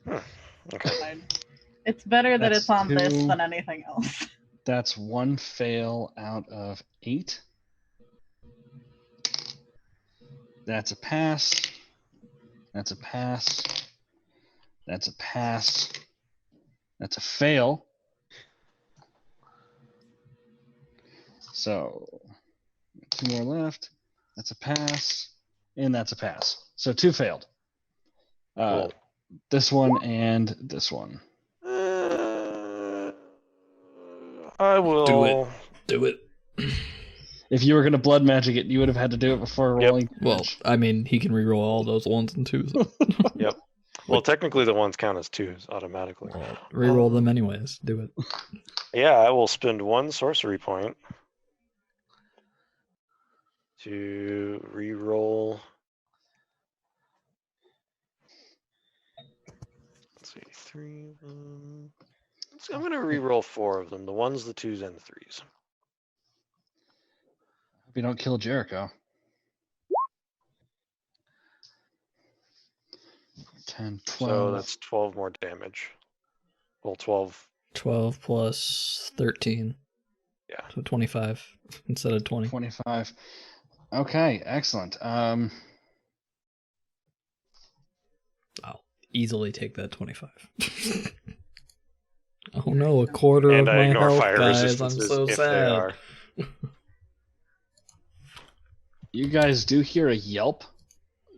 Okay. It's fine. It's better that That's it's on this 2. than anything else. That's 1 fail out of 8. That's a pass. That's a pass. That's a pass. That's a fail. So 2 more left. That's a pass. And that's a pass. So 2 failed. Cool. This one and this one. I will Do it. If you were going to blood magic it, you would have had to do it before Yep. rolling. Well, damage. I mean, he can reroll all those 1s and 2s. Yep. Well, technically the ones count as 2s automatically. Well, reroll them anyways. Do it. Yeah, I will spend 1 sorcery point to re-roll. Let's see, 3. I'm going to re-roll 4 of them. The 1s, the 2s, and the 3s. Hope you don't kill Jericho. 10, 12. So that's 12 more damage. Well, 12. 12 plus 13. Yeah. So 25 instead of 20. 25. Okay, excellent. I'll easily take that 25. Oh no, a quarter And of I my ignore health, fire guys. I'm resistances so if sad. they are. You guys do hear a yelp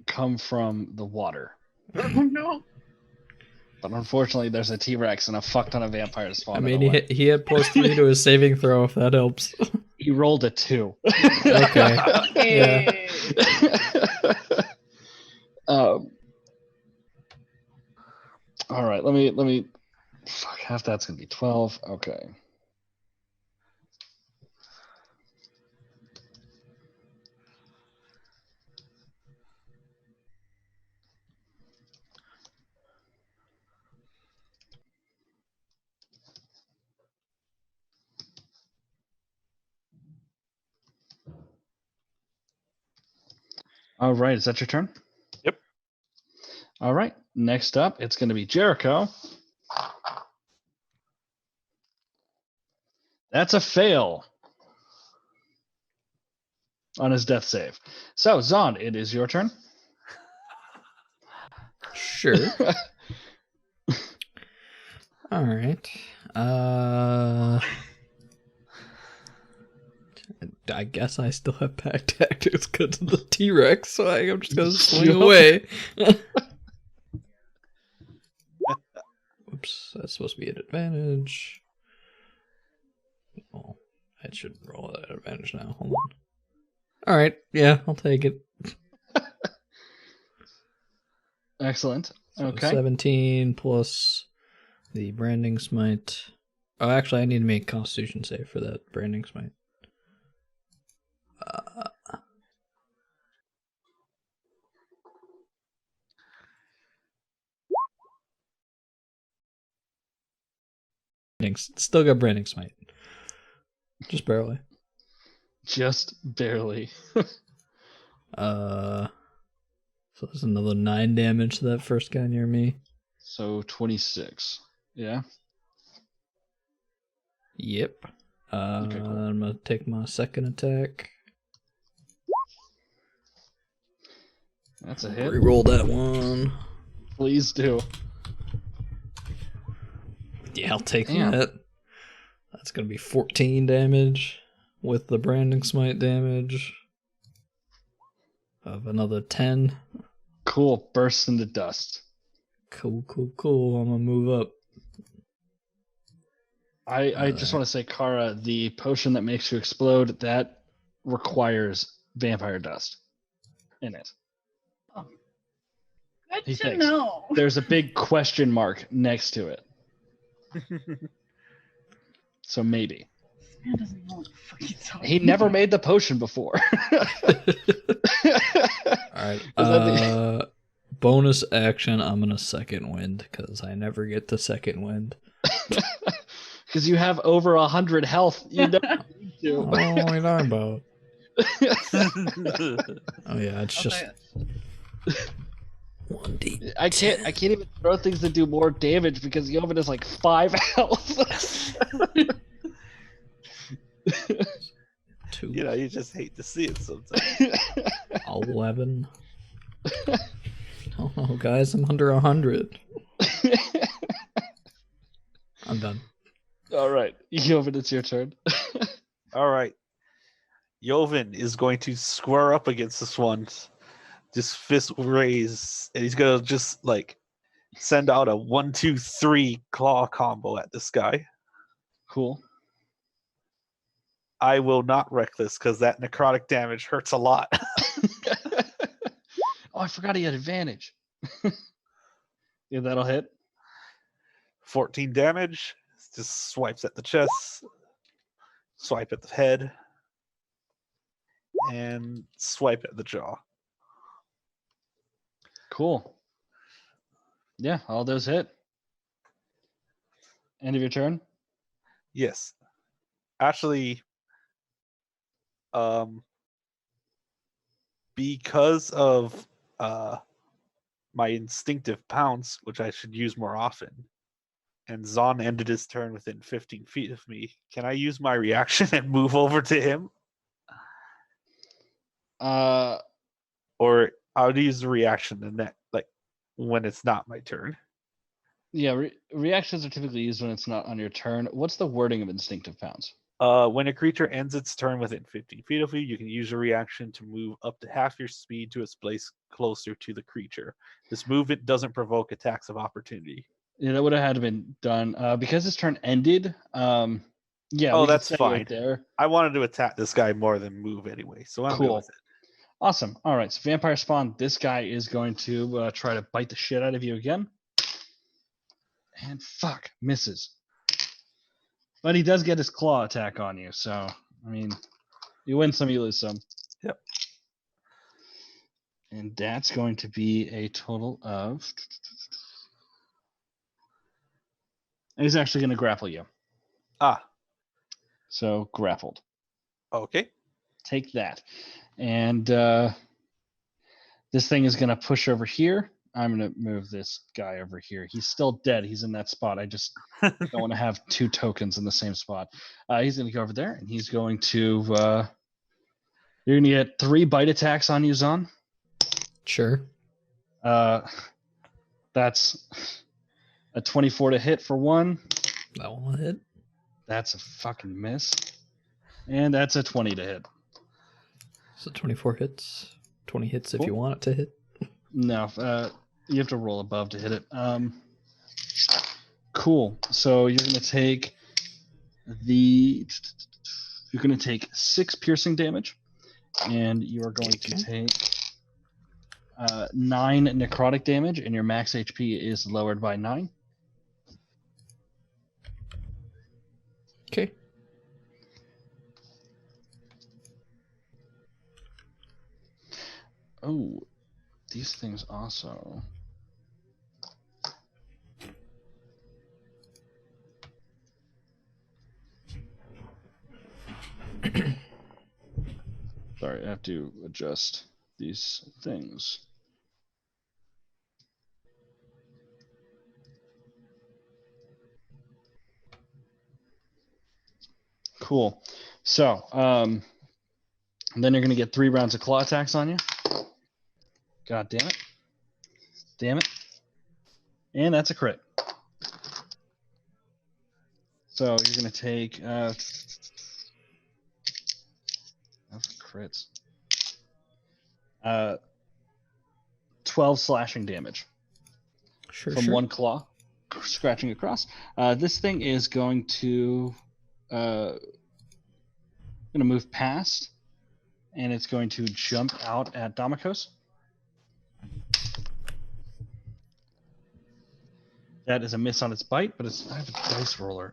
come from the water. Oh no. But unfortunately, there's a T-Rex and a fuck ton of vampires I spawning mean, away. he had +3 to his saving throw, if that helps. He rolled a 2. Okay. Hey. All right, let me. Fuck, half that's gonna be 12. Okay. All right, is that your turn? Yep. All right, next up, it's going to be Jericho. That's a fail on his death save. So, Zon, it is your turn. Sure. All right. I guess I still have pack tactics because of the T-Rex, so I'm just gonna swing Yup. away. Oops, that's supposed to be an advantage. Oh, I should roll that advantage now. Hold on. All right, yeah, I'll take it. Excellent. So Okay. 17 plus the branding smite. Oh, actually, I need to make Constitution save for that branding smite. Still got branding smite. Just barely. Just barely. So there's another 9 damage to that first guy near me. So 26. Yeah. Yep. Okay, cool. I'm gonna take my second attack. That's a hit. Reroll that one. Please do. Yeah, I'll take Damn. that. That's gonna be 14 damage with the branding smite damage of another 10. Cool. Bursts into dust. Cool. I'm gonna move up. I just want to say, Kara, the potion that makes you explode, that requires vampire dust in it. Good He to thinks. know. There's a big question mark next to it. So maybe. This man doesn't know what the fuck he's talking He never about. made the potion before. Alright. Bonus action, I'm gonna second wind, because I never get to second wind. Because you have over 100 health. You never need to. What are you talking about? Oh yeah, it's just Okay. 1d. I can't even throw things that do more damage because Yovan is like 5 health. 2. You know, you just hate to see it sometimes. 11. Oh no, guys, I'm under 100. I'm done. All right, Yovan, it's your turn. All right. Yovan is going to square up against this one. Just fist raise, and he's gonna just like send out a 1-2-3 claw combo at this guy. Cool. I will not wreck this because that necrotic damage hurts a lot. Oh, I forgot he had advantage. Yeah, that'll hit. 14 damage. Just swipes at the chest. Swipe at the head. and swipe at the jaw. Cool. Yeah, all those hit. End of your turn. Yes. Actually, because of my instinctive pounce, which I should use more often, and Zon ended his turn within 15 feet of me, can I use my reaction and move over to him? Or I'll use the reaction and that, like, when it's not my turn. Yeah, reactions are typically used when it's not on your turn. What's the wording of instinctive pounce? When a creature ends its turn within 15 feet of you, you can use a reaction to move up to half your speed to its place closer to the creature. This movement doesn't provoke attacks of opportunity. Yeah, that would have had to been done because his turn ended. Yeah, Oh, we could that's say fine. right there. I wanted to attack this guy more than move anyway, so I'm good Cool. with it. Awesome. All right, so Vampire Spawn, this guy is going to try to bite the shit out of you again. And fuck, misses. But he does get his claw attack on you, so, I mean, you win some, you lose some. Yep. And that's going to be a total of... And he's actually going to grapple you. Ah, So, grappled. okay. Take that. And this thing is going to push over here. I'm going to move this guy over here. He's still dead. He's in that spot. I just don't want to have two tokens in the same spot. He's going to go over there, and he's going to... you're going to get 3 bite attacks on you, Zon. Sure. That's a 24 to hit for 1. That one will hit. That's a fucking miss. And that's a 20 to hit. So 24 hits. 20 hits if Cool. you want it to hit. No, you have to roll above to hit it. Cool. So you're going to take you're going to take 6 piercing damage, and you are going to take 9 necrotic damage, and your max HP is lowered by 9. Okay. Oh, these things also... Sorry, I have to adjust these things. Cool. So, then you're going to get 3 rounds of claw attacks on you. God damn it. Damn it. And that's a crit. So you're going to take... crits. 12 slashing damage from Sure. 1 claw scratching across. This thing is going to move past, and it's going to jump out at Damokos. That is a miss on its bite, but I have a dice roller.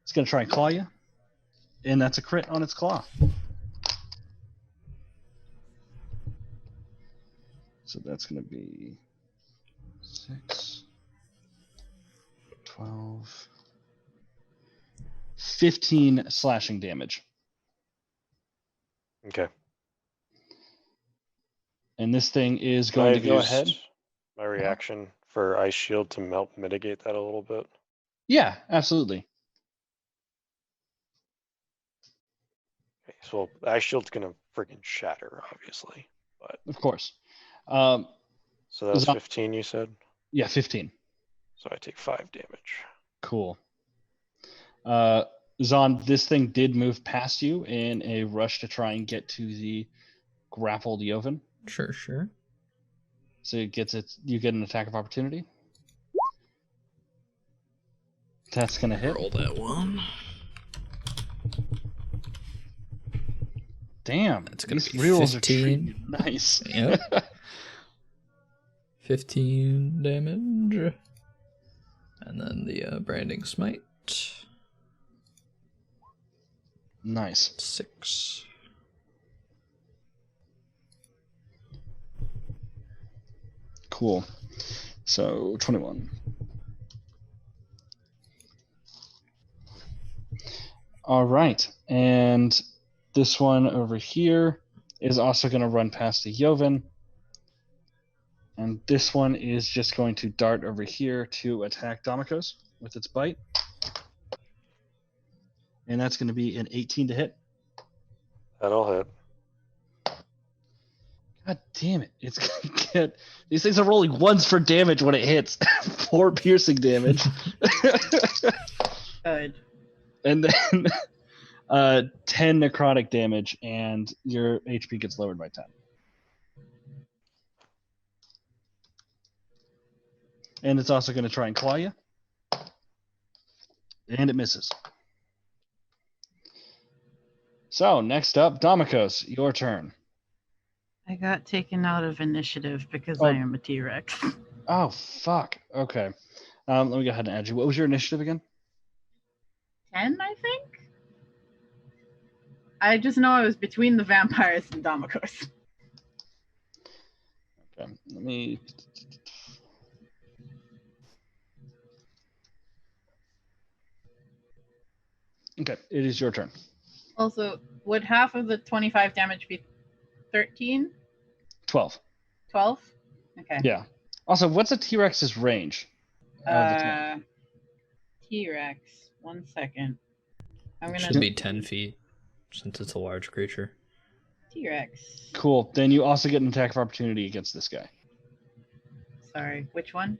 It's going to try and claw you, and that's a crit on its claw. So that's going to be 6, 12, 15 slashing damage. Okay. And this thing is going to go ahead. My reaction for Ice Shield to mitigate that a little bit. Yeah, absolutely. Okay, so Ice Shield's gonna freaking shatter, obviously. But Of course. so that was Zon- 15, you said? Yeah, 15. So I take 5 damage. Cool. Zon, this thing did move past you in a rush to try and get to the grappled Yoven. Sure. So you get an attack of opportunity. That's gonna hit. Roll that one. Damn, That's gonna these be rerolls 15. are treating you nice. Yep. 15 damage. And then the branding smite. Nice. 6. Cool. So 21. All right. And this one over here is also going to run past the Joven. And this one is just going to dart over here to attack Domikos with its bite. And that's going to be an 18 to hit. That'll hit. God damn it. It's going to get... These things are rolling ones for damage when it hits. 4 piercing damage. Good. And then 10 necrotic damage, and your HP gets lowered by 10. And it's also going to try and claw you. And it misses. So, next up, Domikos, your turn. I got taken out of initiative because Oh. I am a T-Rex. Oh, fuck. Okay. Let me go ahead and add you. What was your initiative again? 10, I think? I just know I was between the vampires and Domikos. Okay. Let me... Okay, it is your turn. Also, would half of the 25 damage be 13? 12. 12? Okay. Yeah. Also, what's a T-Rex's range? T-Rex. 1 second. I'm gonna Should be 10 feet, since it's a large creature. T-Rex. Cool. Then you also get an attack of opportunity against this guy. Sorry, which one?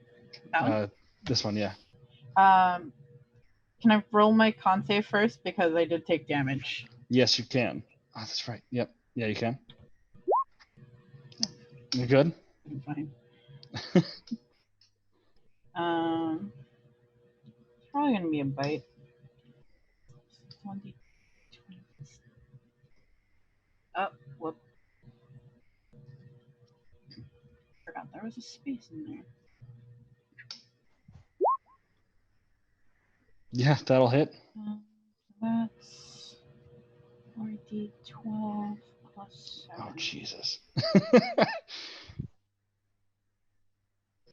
That one? This one, yeah. Can I roll my con save first because I did take damage? Yes, you can. Oh, that's right. Yep. Yeah, you can. You good? I'm fine. It's probably gonna be a bite. 20. Oh, whoop. Forgot there was a space in there. Yeah, that'll hit. That's 4d12 plus 7. Oh, Jesus.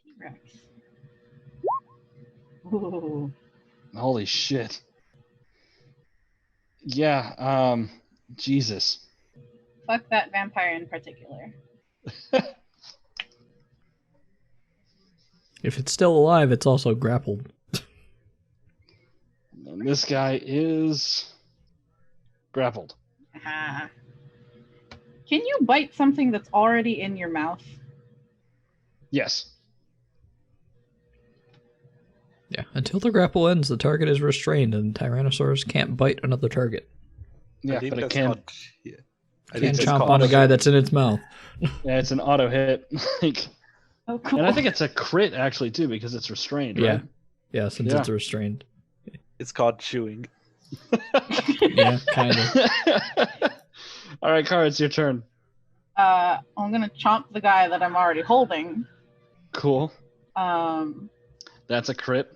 T-Rex. Ooh. Holy shit. Yeah, Jesus. Fuck that vampire in particular. If it's still alive, it's also grappled. And this guy is grappled. Ah. Can you bite something that's already in your mouth? Yes. Yeah, until the grapple ends, the target is restrained, and Tyrannosaurus can't bite another target. Yeah, I think but it that's can. called- yeah. I It think can that's chomp called on a a- guy that's in its mouth. Yeah, it's an auto hit. Like, Oh, cool. and I think it's a crit actually too because it's restrained. Yeah. Right? Yeah, since Yeah. it's restrained. It's called chewing. Yeah, kind of. All right, Kara, it's your turn. I'm gonna chomp the guy that I'm already holding. Cool. Um, That's a crit.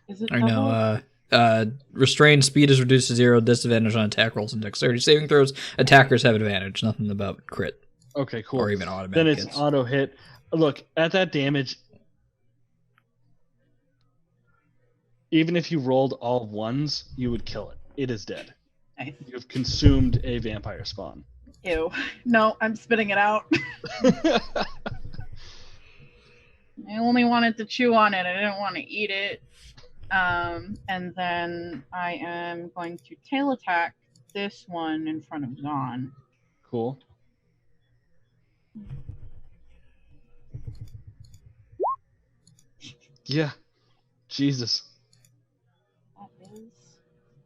is it I double? know. Restrained speed is reduced to 0, disadvantage on attack rolls and dexterity saving throws. Attackers have advantage. Nothing about crit Okay, cool. or even automatic Then it's hits. auto hit. Look, at that damage, even if you rolled all ones, you would kill it. It is dead. Nice. You've consumed a vampire spawn. Ew. No, I'm spitting it out. I only wanted to chew on it. I didn't want to eat it. And then I am going to tail attack this one in front of Zon. Cool. Yeah. Jesus. That is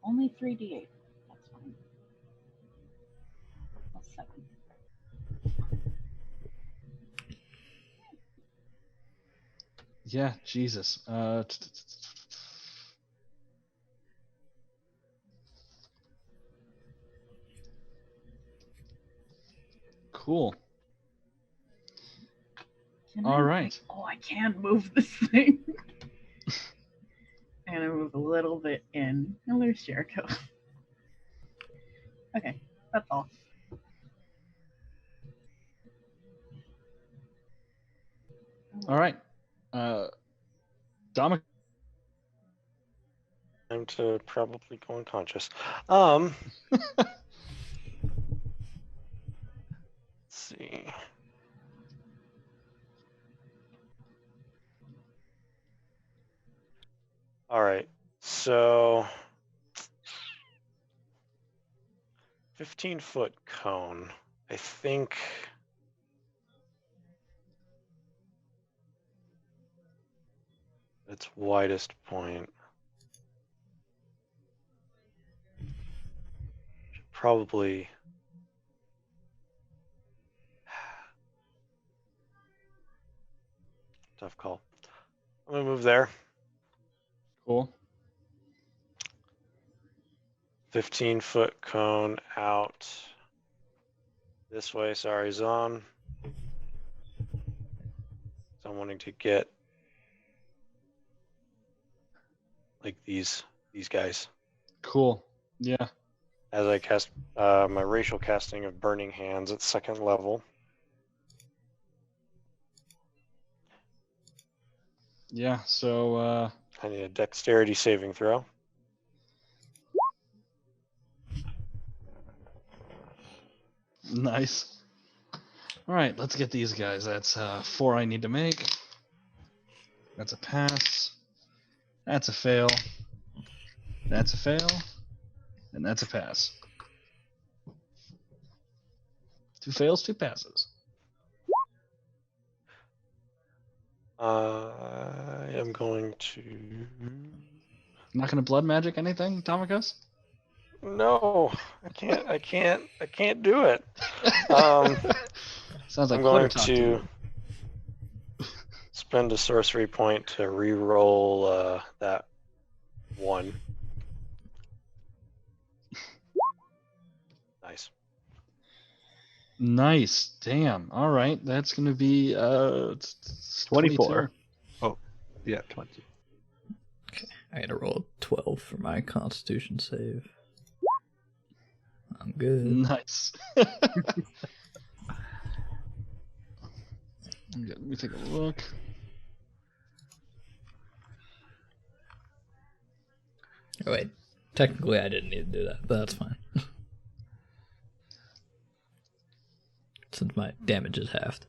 only 3d8. That's fine. Plus 7. Yeah, Jesus. Cool. All right. Oh, I can move this thing. I'm gonna move a little bit in. Oh, there's Jericho. Okay, that's all. All right. Dominic. Time to probably go unconscious. Let's see. All right. So 15-foot cone. I think its widest point. Should probably tough call. I'm gonna move there. Cool. 15-foot cone out this way. Sorry, Zon. So I'm wanting to get like these guys. Cool. Yeah. As I cast my racial casting of Burning Hands at 2nd level. Yeah. So I need a dexterity saving throw. nice. All right, let's get these guys. That's 4 I need to make. That's a pass. That's a fail. That's a fail. And that's a pass. 2 fails, 2 passes. I am going to. Not gonna blood magic anything, Tomikos? No, I can't do it. Sounds like I'm going Quitter talk to spend a sorcery point to re-roll that 1. Nice. Nice. Damn. All right. That's going to be 24. 22. Oh, yeah, 20. I gotta roll 12 for my Constitution save. I'm good. Nice. Let me take a look. Oh, wait. Technically, I didn't need to do that, but that's fine. Since my damage is halved.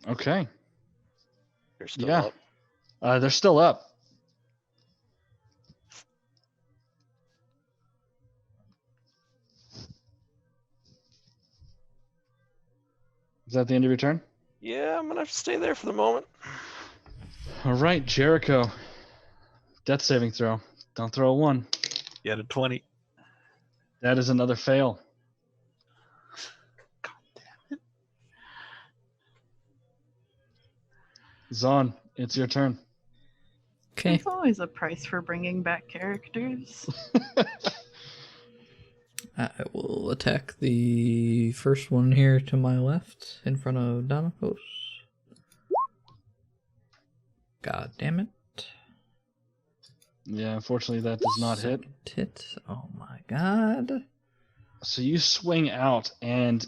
Okay. You're still Yeah. up. They're still up. Is that the end of your turn? Yeah, I'm gonna have to stay there for the moment. All right, Jericho. Death saving throw. Don't throw a 1. You had a 20. That is another fail. God damn it. Zon, it's your turn. Okay. There's always a price for bringing back characters. I will attack the first one here to my left in front of Damokos. God damn it. Yeah, unfortunately that does not hit. Second hit. Oh my god. So you swing out and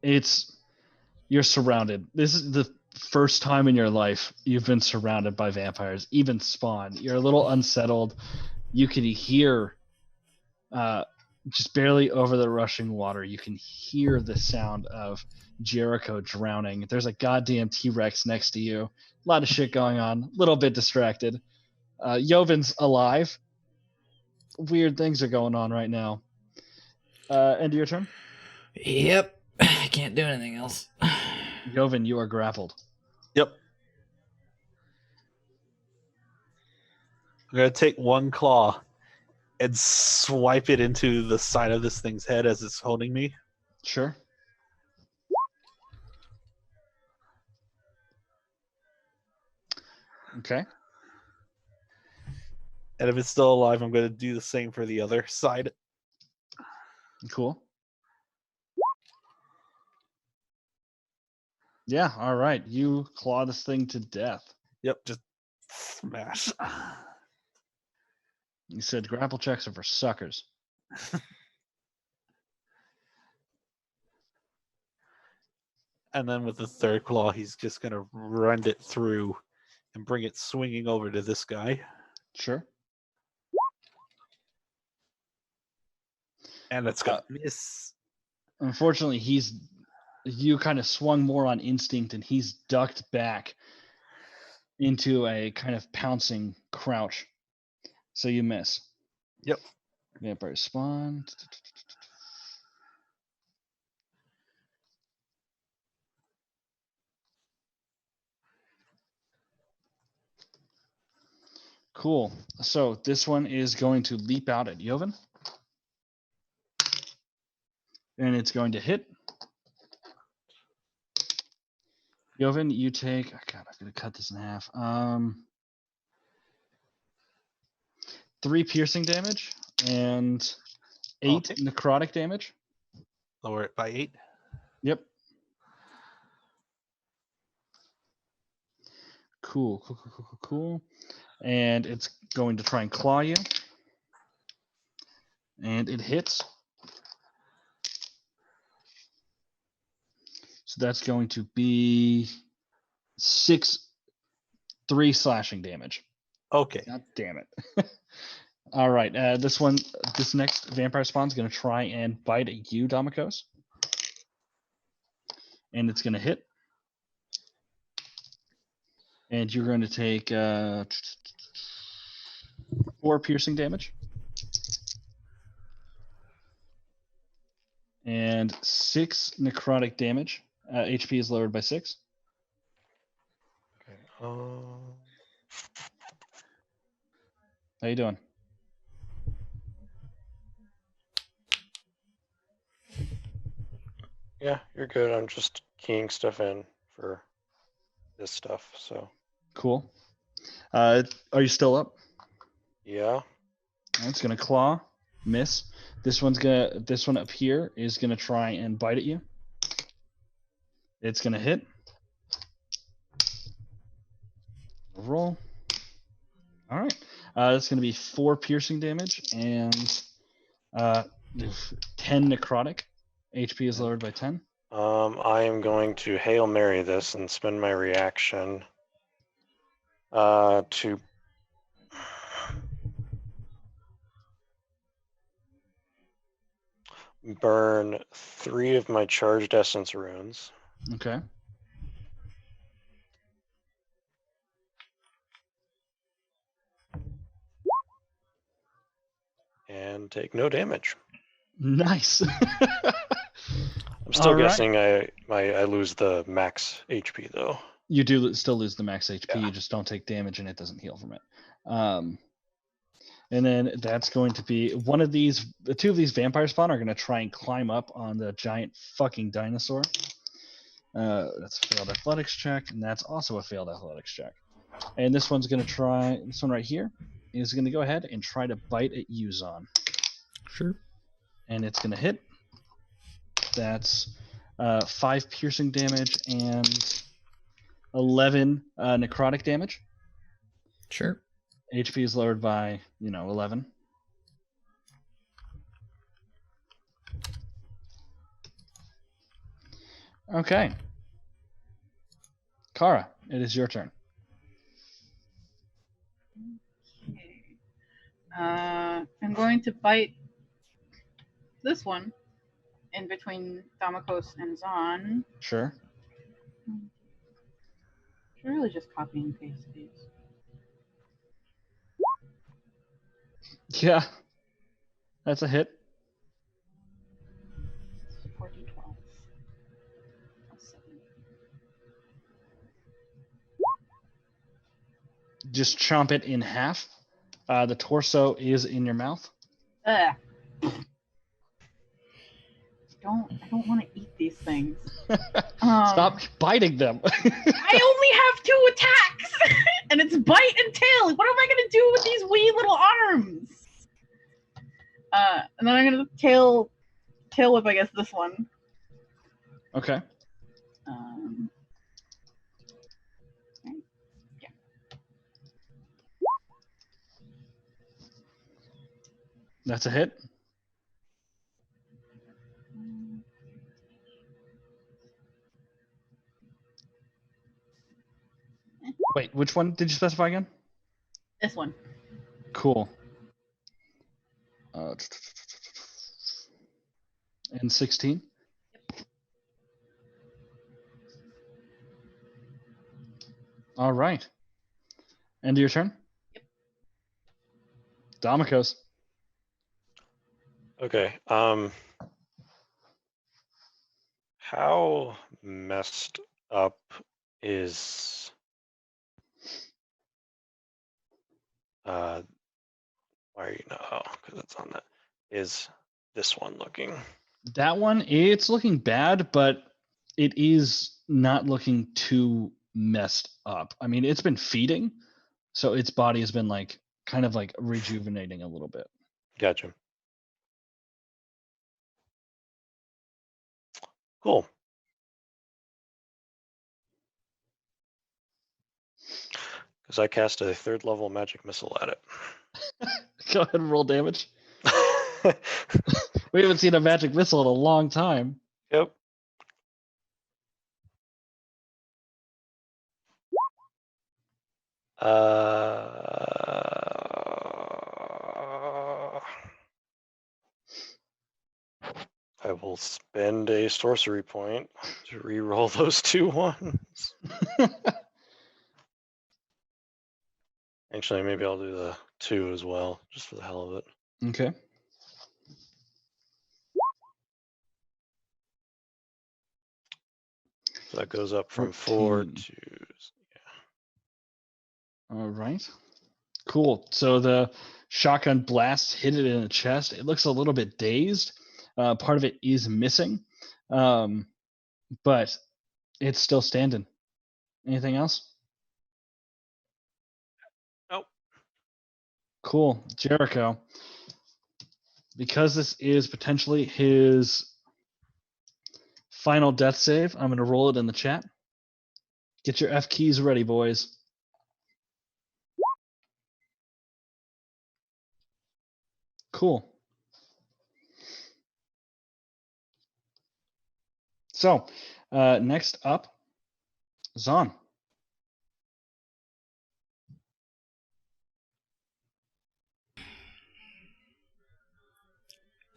you're surrounded. This is the first time in your life you've been surrounded by vampires, even spawn. You're a little unsettled. You can hear just barely over the rushing water, you can hear the sound of Jericho drowning. There's a goddamn T-Rex next to you. A lot of shit going on. A little bit distracted. Jovin's alive. Weird things are going on right now. End of your turn? Yep. I can't do anything else. Jovin, you are grappled. Yep. I'm going to take one claw and swipe it into the side of this thing's head as it's holding me. Sure. Okay. And if it's still alive, I'm going to do the same for the other side. Cool. Yeah, all right. You claw this thing to death. Yep, just smash. You said grapple checks are for suckers. And then with the third claw, he's just going to rend it through and bring it swinging over to this guy. Sure. And it's going to miss. Unfortunately, you kind of swung more on instinct, and he's ducked back into a kind of pouncing crouch. So you miss. Yep. Vampire spawn. Cool. So this one is going to leap out at Joven. And it's going to hit. Joven, you take... Oh God, I'm going to cut this in half. 3 piercing damage and 8 necrotic damage. Lower it by 8. Yep. Cool. And it's going to try and claw you. And it hits. So that's going to be 3 slashing damage. Okay. God damn it. All right. This next vampire spawn is going to try and bite at you, Damikos. And it's going to hit. And you're going to take 4 piercing damage. And 6 necrotic damage. HP is lowered by 6. Okay. How you doing? Yeah, you're good. I'm just keying stuff in for this stuff. So. Cool. Are you still up? Yeah. It's gonna claw, miss. This one up here is gonna try and bite at you. It's gonna hit. Roll. All right. That's gonna be 4 piercing damage and 10 necrotic. HP is lowered by 10. I am going to Hail Mary this and spend my reaction to burn 3 of my charged essence runes. Okay. And take no damage. Nice. I'm still All right. guessing I lose the max HP though. You do still lose the max HP. Yeah. You just don't take damage, and it doesn't heal from it. And then that's going to be one of these. The 2 of these vampire spawn are going to try and climb up on the giant fucking dinosaur. That's a failed athletics check, and that's also a failed athletics check. And this one's going to try. This one right here is going to go ahead and try to bite at you, Zon. Sure. And it's going to hit. That's 5 piercing damage and 11 necrotic damage. Sure. HP is lowered by 11. Okay. Kara, it is your turn. Okay. I'm going to bite this one in between Damakos and Zon. Sure. Should really just copy and paste these. Yeah. That's a hit. 4d12. Plus 7. Just chomp it in half. The torso is in your mouth. Ugh. I don't want to eat these things. Stop biting them. I only have 2 attacks, and it's bite and tail. What am I gonna do with these wee little arms? And then I'm gonna tail whip, I guess, this one. Okay. That's a hit. Wait, which one did you specify again? This one. Cool. And 16. All right. End of your turn? Yep. Damikos. Okay. How messed up is why are you not? Oh, because it's on that. Is this one looking? That one, it's looking bad, but it is not looking too messed up. I mean, it's been feeding, so its body has been like kind of like rejuvenating a little bit. Gotcha. Cool. Because I cast a 3rd level magic missile at it. Go ahead and roll damage. We haven't seen a magic missile in a long time. Yep. I will spend a sorcery point to re-roll those 2 ones. Actually, maybe I'll do the 2 as well, just for the hell of it. Okay. So that goes up from 4 14. to... All right. Cool. So the shotgun blast hit it in the chest. It looks a little bit dazed. Part of it is missing, but it's still standing. Anything else? Nope. Cool. Jericho. Because this is potentially his final death save, I'm going to roll it in the chat. Get your F keys ready, boys. Cool. So, next up, Zon.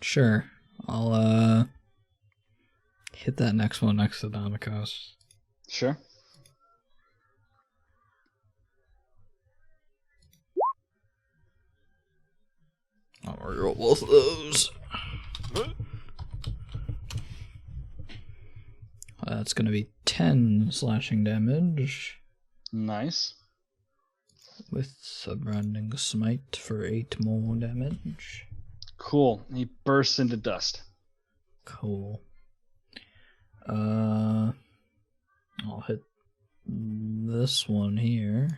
Sure. I'll hit that next one next to Damikos. Sure. I'll reroll both of those. That's going to be 10 slashing damage. Nice. With Subbranding Smite for 8 more damage. Cool. He bursts into dust. Cool. I'll hit this one here.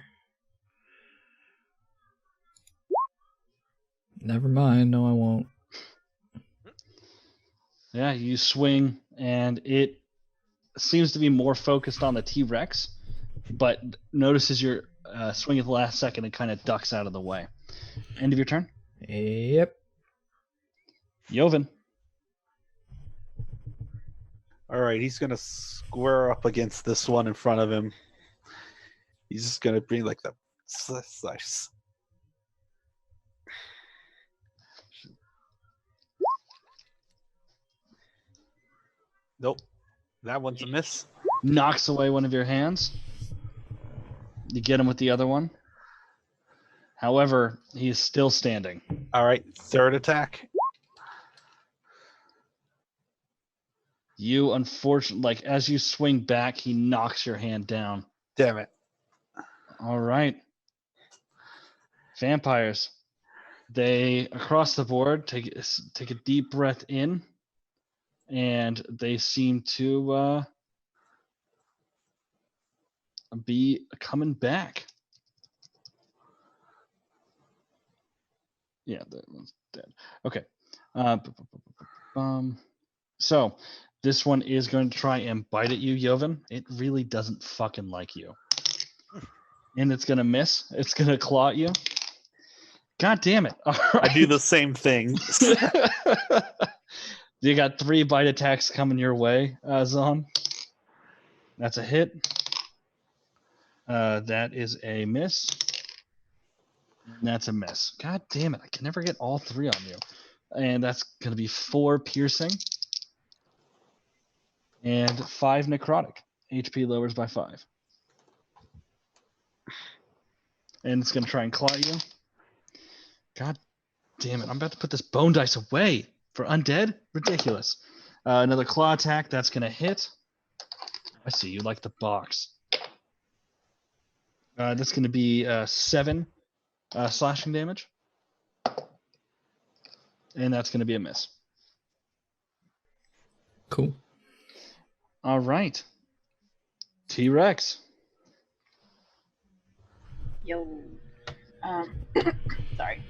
Never mind. No, I won't. Yeah, you swing, and it seems to be more focused on the T-Rex, but notices your swing at the last second and kind of ducks out of the way. End of your turn. Yep. Joven. All right, he's gonna square up against this one in front of him. He's just gonna bring like the slice. Nope, that one's a miss. Knocks away one of your hands. You get him with the other one. However, he is still standing. All right, 3rd attack. You, unfortunately, like as you swing back, he knocks your hand down. Damn it. All right. Vampires. They, across the board, take a deep breath in, and they seem to be coming back. Yeah, that one's dead. Okay. So this one is going to try and bite at you, Joven. It really doesn't fucking like you. And it's going to miss. It's going to claw at you. God damn it. All I do right. the same thing. You got 3 bite attacks coming your way, Zon. That's a hit. That is a miss. And that's a miss. God damn it. I can never get all 3 on you. And that's going to be 4 piercing. And 5 necrotic. HP lowers by 5. And it's going to try and claw you. God damn it. I'm about to put this bone dice away for undead? Ridiculous. Another claw attack. That's going to hit. I see. You like the box. That's going to be 7 slashing damage. And that's going to be a miss. Cool. All right. T-Rex. Yo. Sorry.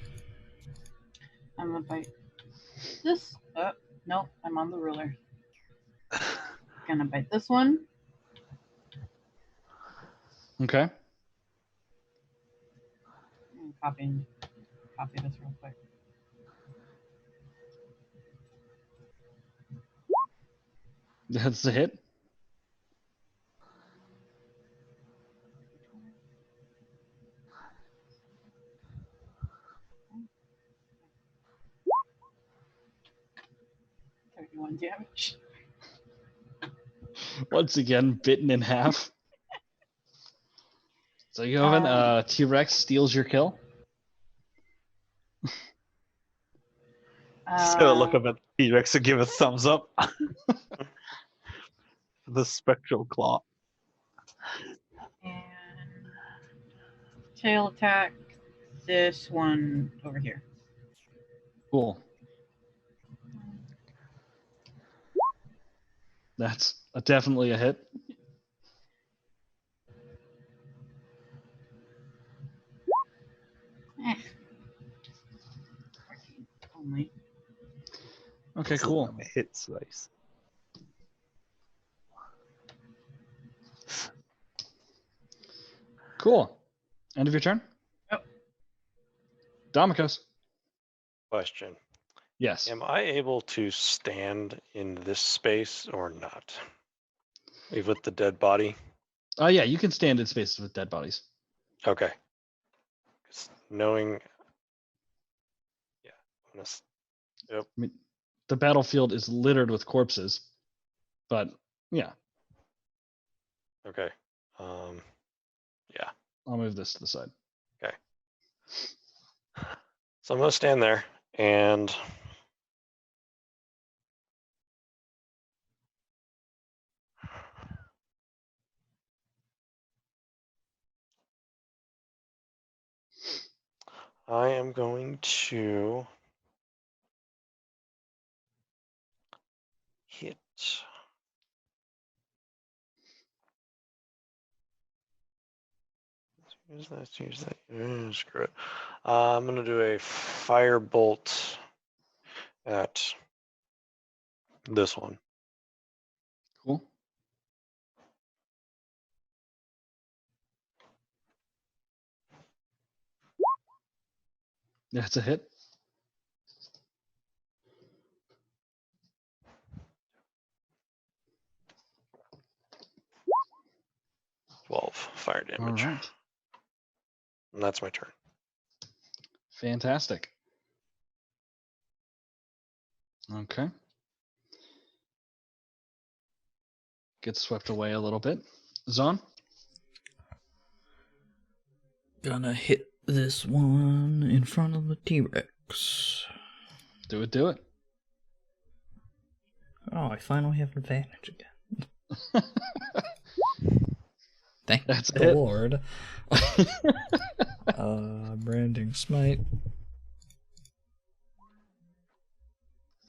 I'm gonna bite this. No, I'm on the ruler. Gonna bite this one. Okay. Copy this real quick. That's the hit. $31 damage. Once again, bitten in half. So Jovan, T-Rex steals your kill. So look up at T-Rex and give a thumbs up. The spectral claw. And tail attack this one over here. Cool. That's definitely a hit. Only. Okay, cool. Hit slice. Cool. End of your turn? Yep. Domikos. Question. Yes. Am I able to stand in this space or not? With the dead body? Oh, yeah, you can stand in spaces with dead bodies. Okay. 'Cause knowing... Yeah. Yep. I mean, the battlefield is littered with corpses, but yeah, Okay. Yeah. I'll move this to the side. Okay. So I'm going to stand there and... I am going to hit. Use that. Screw it. I'm going to do a firebolt at this one. Cool. That's a hit. Fire damage. All right. And that's my turn. Fantastic. Okay. Gets swept away a little bit. Zon? Gonna hit this one in front of the T-Rex. Do it. Oh, I finally have advantage again. Thank That's the it. Lord. Branding smite.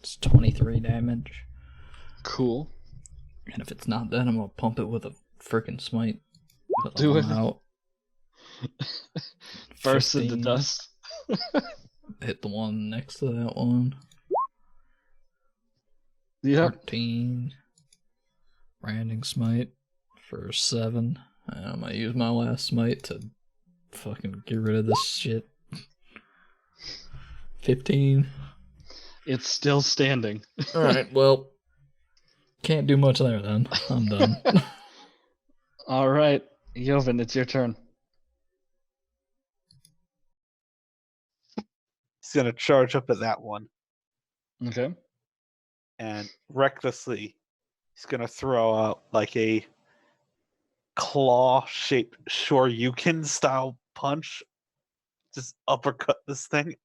It's 23 damage. Cool. And if it's not that, I'm gonna pump it with a freaking smite. Do it. Out. Burst into 15. dust. Hit the one next to that one. Yep. 13. Branding smite for 7. I'm gonna use my last smite to fucking get rid of this shit. 15. It's still standing. Alright, well, can't do much there then. I'm done. All right, Joven, it's your turn. He's gonna charge up at that one, Okay. and recklessly, he's gonna throw out like a claw-shaped Shoryuken style punch. Just uppercut this thing.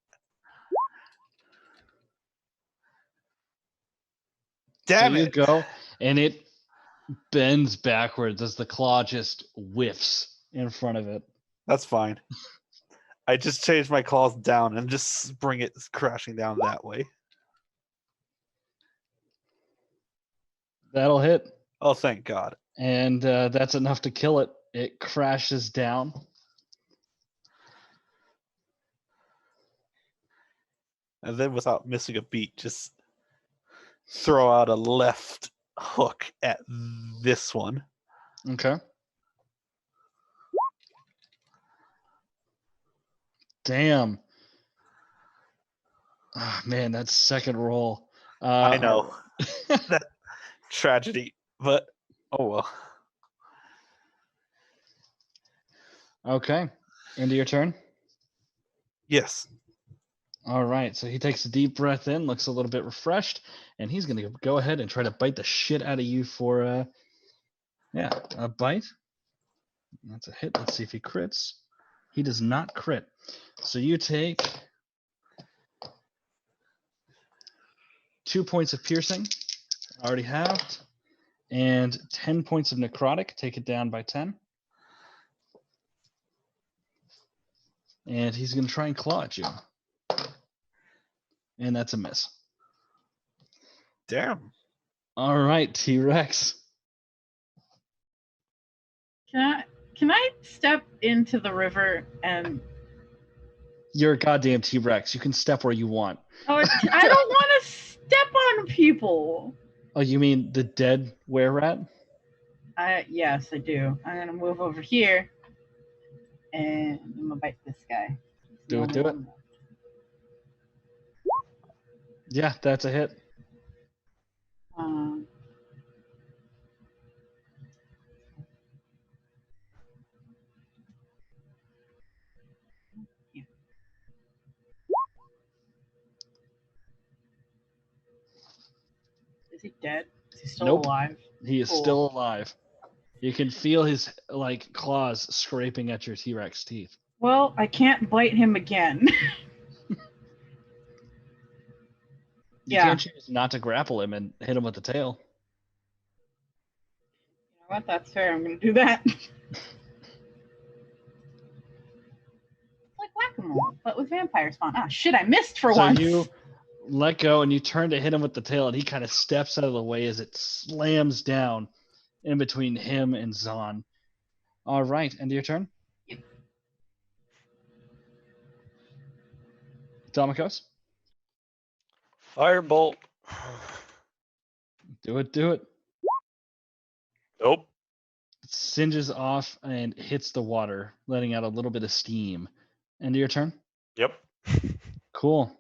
Damn So you it! go, and it bends backwards as the claw just whiffs in front of it. That's fine. I just changed my claws down and just bring it crashing down that way. That'll hit, Oh, thank God. and that's enough to kill it. It crashes down. And then without missing a beat, just throw out a left hook at this one. Okay. Damn. Oh, man, that second roll. I know. That tragedy, but oh well. Okay. Into your turn. Yes. All right. So he takes a deep breath in, looks a little bit refreshed, and he's going to go ahead and try to bite the shit out of you for a bite. That's a hit. Let's see if he crits. He does not crit. So you take 2 points of piercing. Already have. And 10 points of necrotic. Take it down by 10. And he's going to try and claw at you. And that's a miss. Damn. All right, T-Rex. Can I step into the river and? You're a goddamn T-Rex. You can step where you want. Oh, I don't want to step on people. Oh, you mean the dead were-rat? Yes, I do. I'm gonna move over here, and I'm gonna bite this guy. Do it. Yeah, that's a hit. Yeah. Is he dead? Is he still Nope. alive? He is Cool. still alive. You can feel his claws scraping at your T-Rex teeth. Well, I can't bite him again. You can't choose not to grapple him and hit him with the tail. You know what? That's fair. I'm gonna do that. It's like whack-a-mole, but with vampire spawn. Ah, shit! I missed for once. So you let go and you turn to hit him with the tail, and he kind of steps out of the way as it slams down in between him and Zahn. All right, end of your turn. Yep. Domikos? Firebolt. Do it. Nope. It singes off and hits the water, letting out a little bit of steam. End of your turn? Yep. Cool.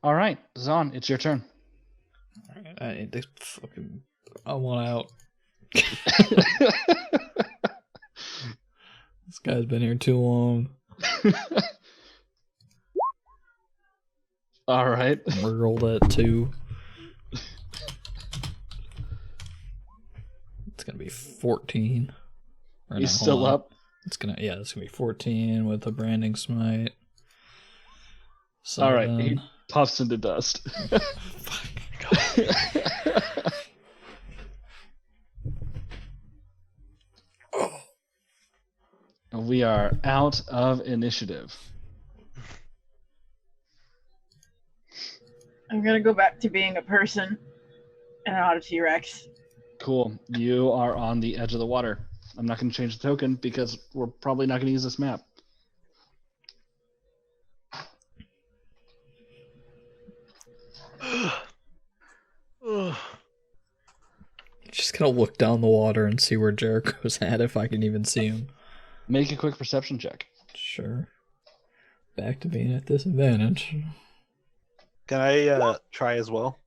All right, Zahn, it's your turn. I want out. This guy's been here too long. All right. Roll that 2. It's gonna be 14. He's still up. It's gonna be 14 with a branding smite. All right, he puffs into dust. We are out of initiative. I'm gonna go back to being a person and not a T-Rex. Cool. You are on the edge of the water. I'm not going to change the token because we're probably not going to use this map. Just gonna look down the water and see where Jericho's at if I can even see him. Make a quick perception check. Sure. Back to being at disadvantage. Can I try as well?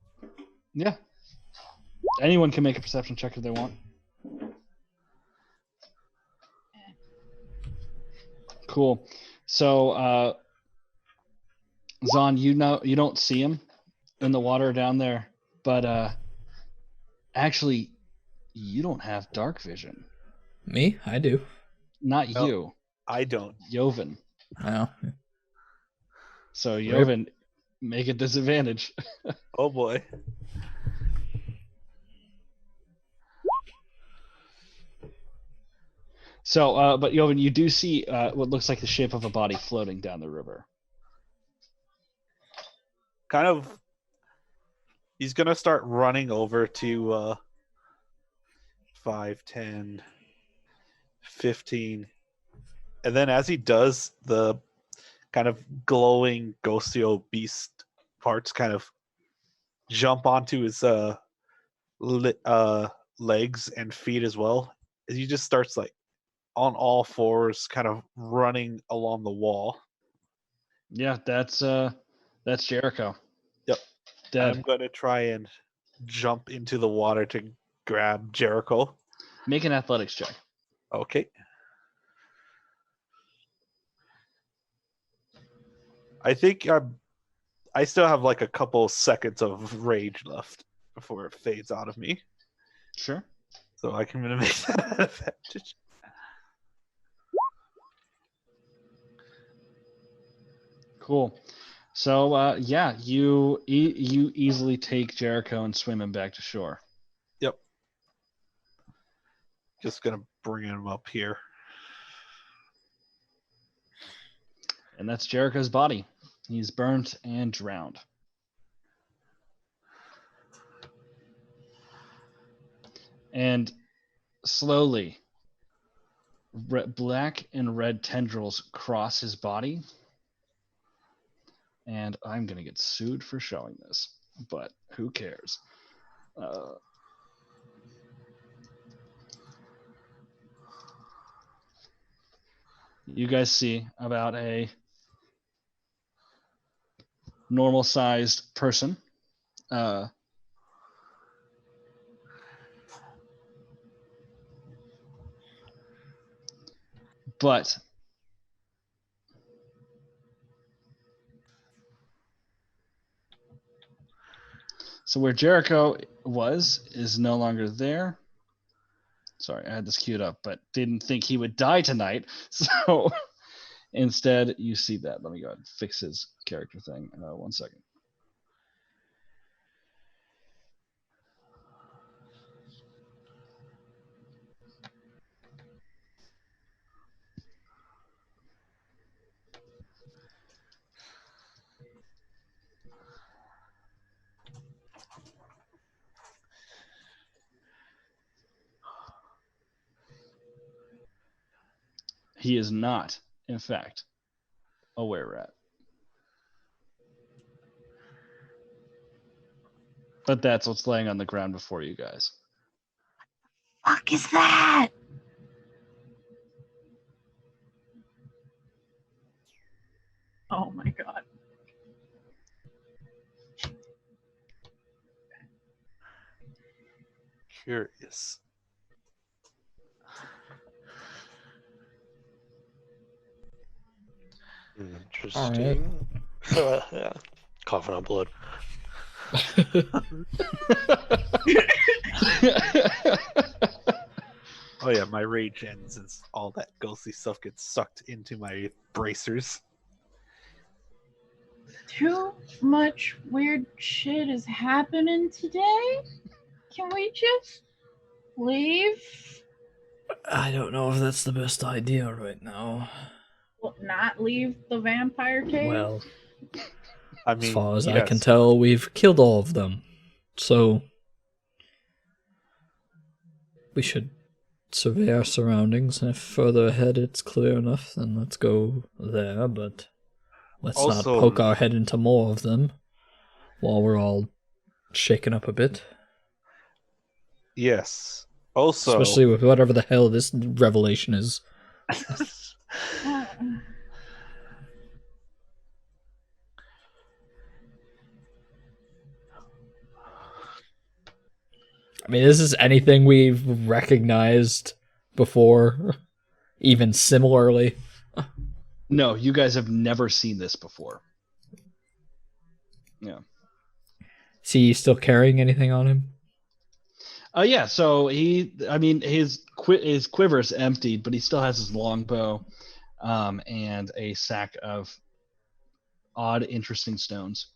Yeah. Anyone can make a perception check if they want. Cool. So, Zahn, you don't see him in the water down there, but actually, you don't have dark vision. Me? I do. Not Oh. you, I don't. Joven. Well, So Joven, make a disadvantage. Oh boy. So, but Joven, you do see what looks like the shape of a body floating down the river. Kind of. He's gonna start running over to 5, 10, 15. And then as he does, the kind of glowing Ghostio beast parts kind of jump onto his legs and feet as well. As he just starts like on all fours, kind of running along the wall. Yeah, that's Jericho. Yep. Dead. I'm gonna try and jump into the water to grab Jericho. Make an athletics check. Okay. I think I still have like a couple seconds of rage left before it fades out of me. Sure. So I can make that an advantage. Cool. So, yeah, you easily take Jericho and swim him back to shore. Yep. Just gonna bring him up here. And that's Jericho's body. He's burnt and drowned. And slowly, black and red tendrils cross his body. And I'm going to get sued for showing this, but who cares? You guys see about a normal-sized person. But so where Jericho is no longer there. Sorry, I had this queued up, but didn't think he would die tonight. So instead, you see that. Let me go ahead and fix his character thing. 1 second. He is not, in fact, a were-rat. But that's what's laying on the ground before you guys. Fuck is that? Oh my god. Curious. Interesting. Yeah. Coughing up blood. Oh yeah, my rage ends as all that ghostly stuff gets sucked into my bracers. Too much weird shit is happening today. Can we just leave? I don't know if that's the best idea right now. Well, not leave the vampire cave? Well, I mean, as far as I yes. can tell, we've killed all of them. So we should survey our surroundings, and if further ahead it's clear enough, then let's go there, but let's not Also- poke our head into more of them while we're all shaken up a bit. Yes. Also, Especially with whatever the hell this revelation is I mean, is this anything we've recognized before, even similarly? No, you guys have never seen this before. Yeah. Is he still carrying anything on him? Yeah. So his quiver's emptied, but he still has his longbow, and a sack of odd, interesting stones.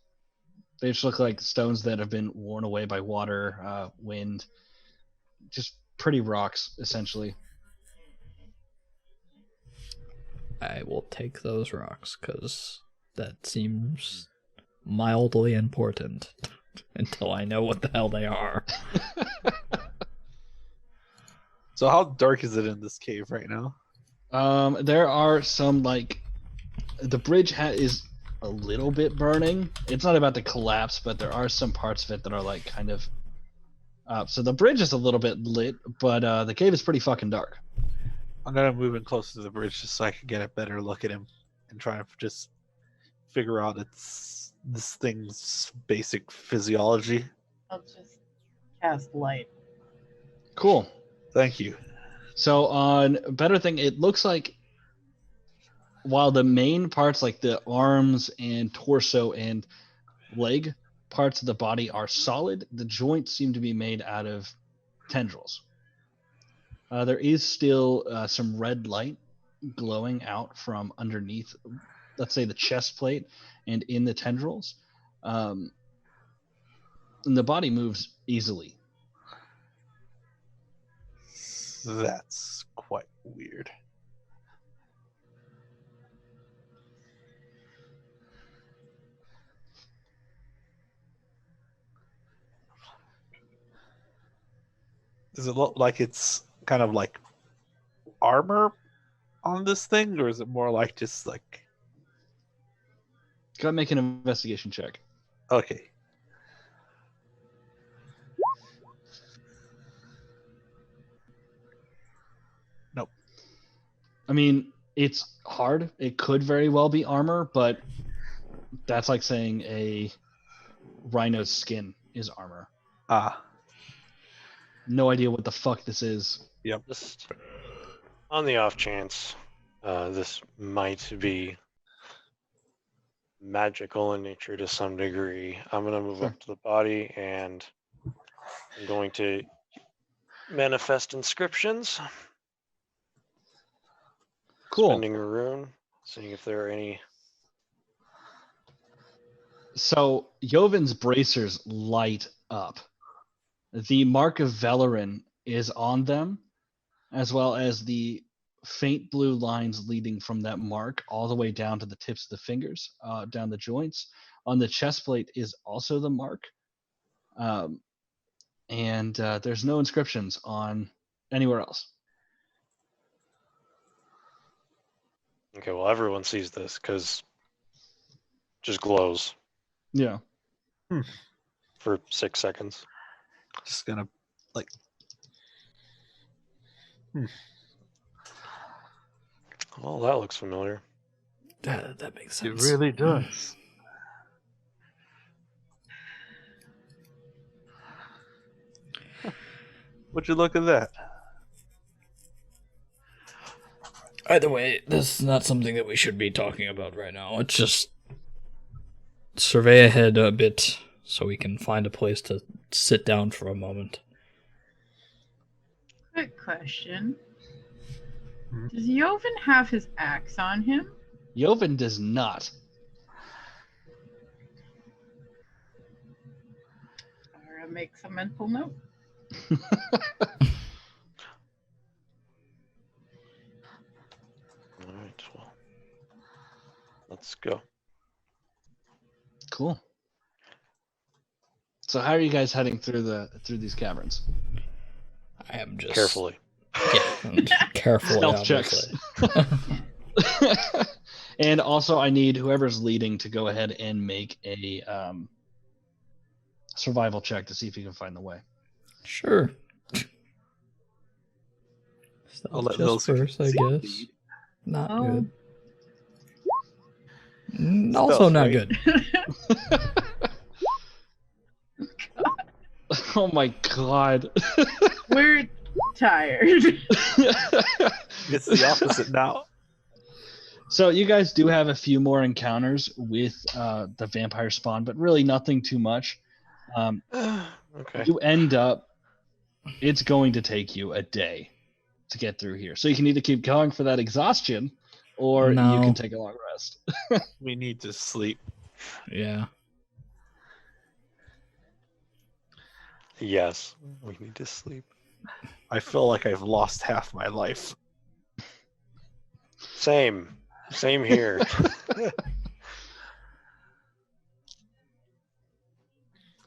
They just look like stones that have been worn away by water, wind. Just pretty rocks, essentially. I will take those rocks, because that seems mildly important until I know what the hell they are. So how dark is it in this cave right now? There are some, like, the bridge is a little bit burning. It's not about to collapse, but there are some parts of it that are like kind of so the bridge is a little bit lit, but the cave is pretty fucking dark. I'm gonna move in closer to the bridge just so I can get a better look at him and try to just figure out this thing's basic physiology. I'll just cast light. Cool. Thank you. So on better thing, it looks like while the main parts like the arms and torso and leg parts of the body are solid, the joints seem to be made out of tendrils. There is still some red light glowing out from underneath, let's say, the chest plate and in the tendrils. And the body moves easily. That's quite weird. Does it look like it's kind of like armor on this thing, or is it more like just like... Gotta make an investigation check. Okay. Nope. I mean, it's hard. It could very well be armor, but that's like saying a rhino's skin is armor. Ah. No idea what the fuck this is. Yep. Just on the off chance this might be magical in nature to some degree, I'm going to move up to the body and I'm going to manifest inscriptions. Cool. Spending a rune, seeing if there are any. So Jovin's bracers light up. The mark of Velirine is on them, as well as the faint blue lines leading from that mark all the way down to the tips of the fingers, down the joints. On the chest plate is also the mark. And there's no inscriptions on anywhere else. Okay, well, everyone sees this because just glows Yeah. for 6 seconds. Just gonna like... Well, that looks familiar. That makes It sense. really does. Would you look at that? Either way, this is not something that we should be talking about right now. Let's just survey ahead a bit so we can find a place to sit down for a moment. Quick question. Hmm? Does Joven have his axe on him? Jovin does not. Or make some mental note. All right, well, let's go. Cool. So how are you guys heading through these caverns? I am just Carefully. Yeah, carefully. Stealth checks. And also, I need whoever's leading to go ahead and make a survival check to see if you can find the way. Sure. I'll let Stealth those chest first, I guess. lead. Not Oh. good. Also Stealth, not right? good. Oh my god. We're tired. It's the opposite now. So you guys do have a few more encounters with the vampire spawn, but really nothing too much. Okay. You end up, it's going to take you a day to get through here. So you can either keep going for that exhaustion, or you No. can take a long rest. We need to sleep. Yeah. Yes, we need to sleep. I feel like I've lost half my life. Same here.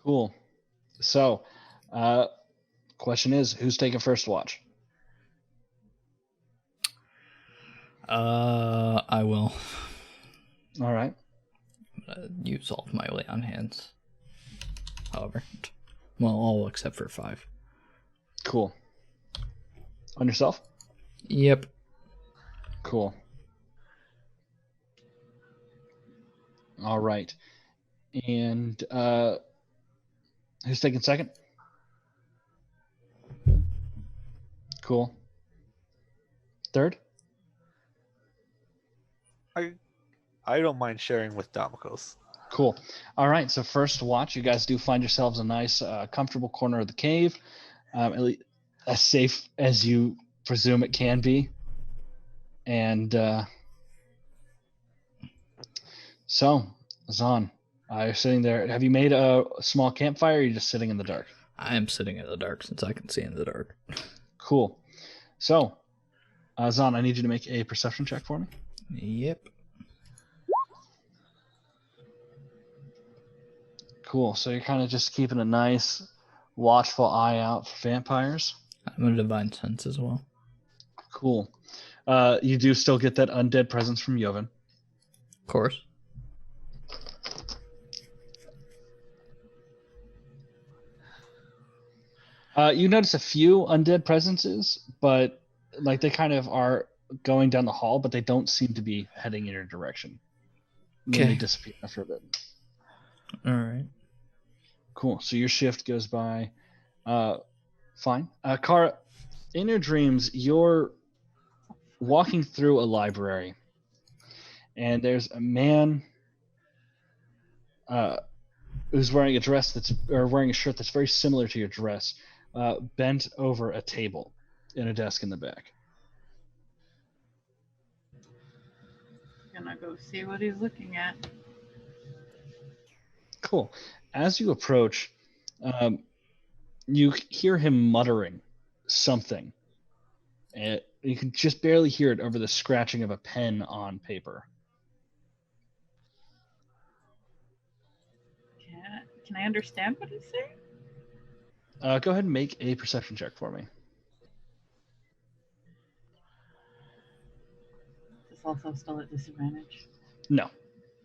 Cool. So, question is, who's taking first watch? I will All right. use all of my lay on hands. However, well, all except for 5. Cool. On yourself? Yep. Cool. All right. And who's taking second? Cool. Third? I don't mind sharing with Damokos. Cool. All right. So first watch, you guys do find yourselves a nice, comfortable corner of the cave, at least as safe as you presume it can be. And so, Zahn, you're sitting there. Have you made a small campfire, or are you just sitting in the dark? I am sitting in the dark since I can see in the dark. Cool. So, Zahn, I need you to make a perception check for me. Yep. Cool. So you're kind of just keeping a nice, watchful eye out for vampires. I'm a divine sense as well. Cool. You do still get that undead presence from Joven. Of course. You notice a few undead presences, but like they kind of are going down the hall, but they don't seem to be heading in your direction. And then they Okay. disappear after a bit. All right. Cool. So your shift goes by. Fine. Kara, in your dreams, you're walking through a library, and there's a man who's wearing a shirt that's very similar to your dress, bent over a table in a desk in the back. Gonna go see what he's looking at. Cool. As you approach, you hear him muttering something. And you can just barely hear it over the scratching of a pen on paper. Can I understand what he's saying? Go ahead and make a perception check for me. Is this also still at disadvantage? No.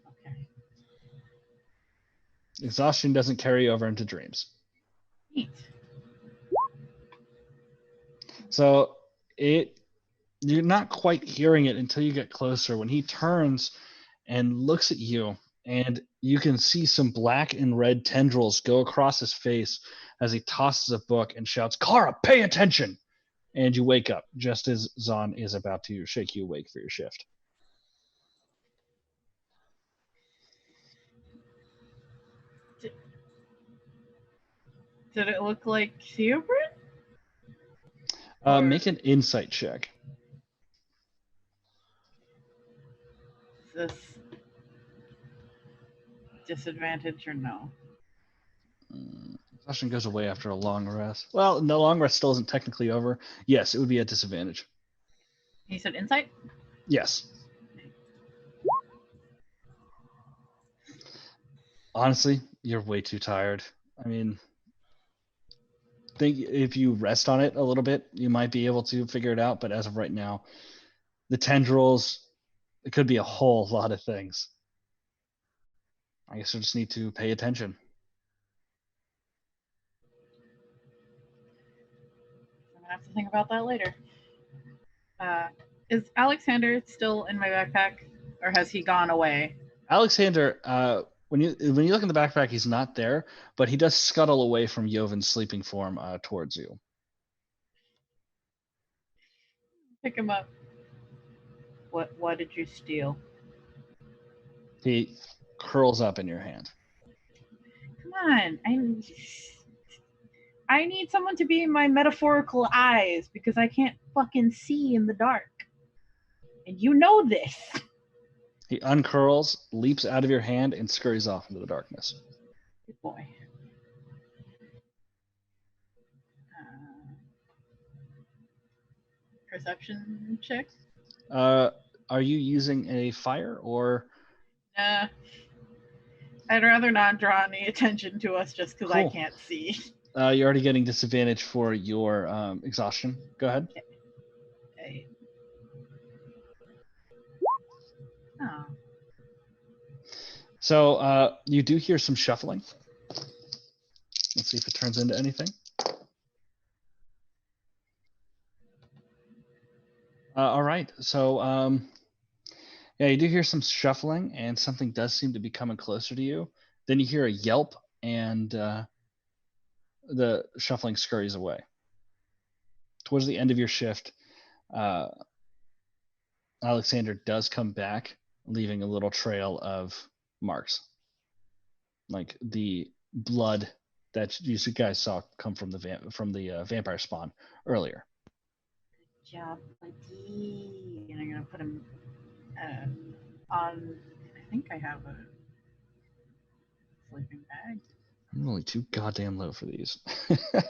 Okay. Exhaustion doesn't carry over into dreams. Neat. So you're not quite hearing it until you get closer when he turns and looks at you, and you can see some black and red tendrils go across his face as he tosses a book and shouts, "Kara, pay attention!" And you wake up just as Zahn is about to shake you awake for your shift. Did it look like Theobrit? Make an insight check. Is this disadvantage or no? Exhaustion goes away after a long rest. Well, the long rest still isn't technically over. Yes, it would be a disadvantage. You said insight? Yes. Honestly, you're way too tired. I mean, think if you rest on it a little bit, you might be able to figure it out. But as of right now, the tendrils, it could be a whole lot of things. I guess you just need to pay attention. I'm gonna have to think about that later. Is Alexander still in my backpack, or has he gone away? Alexander, when you look in the backpack, he's not there, but he does scuttle away from Yovin's sleeping form towards you. Pick him up. What did you steal? He curls up in your hand. Come on, I need someone to be my metaphorical eyes because I can't fucking see in the dark. And you know this. He uncurls, leaps out of your hand, and scurries off into the darkness. Good boy. Perception check? Are you using a fire or? Nah. I'd rather not draw any attention to us just because I Cool. can't see. You're already getting disadvantage for your exhaustion. Go ahead. Okay. Oh. So you do hear some shuffling. Let's see if it turns into anything. All right. So yeah, you do hear some shuffling, and something does seem to be coming closer to you. Then you hear a yelp, and the shuffling scurries away. Towards the end of your shift, Alexander does come back, leaving a little trail of marks, like the blood that you guys saw come from the vampire spawn earlier. Good job, buddy. And I'm gonna put him on. I think I have a sleeping bag. I'm only too goddamn low for these. I'm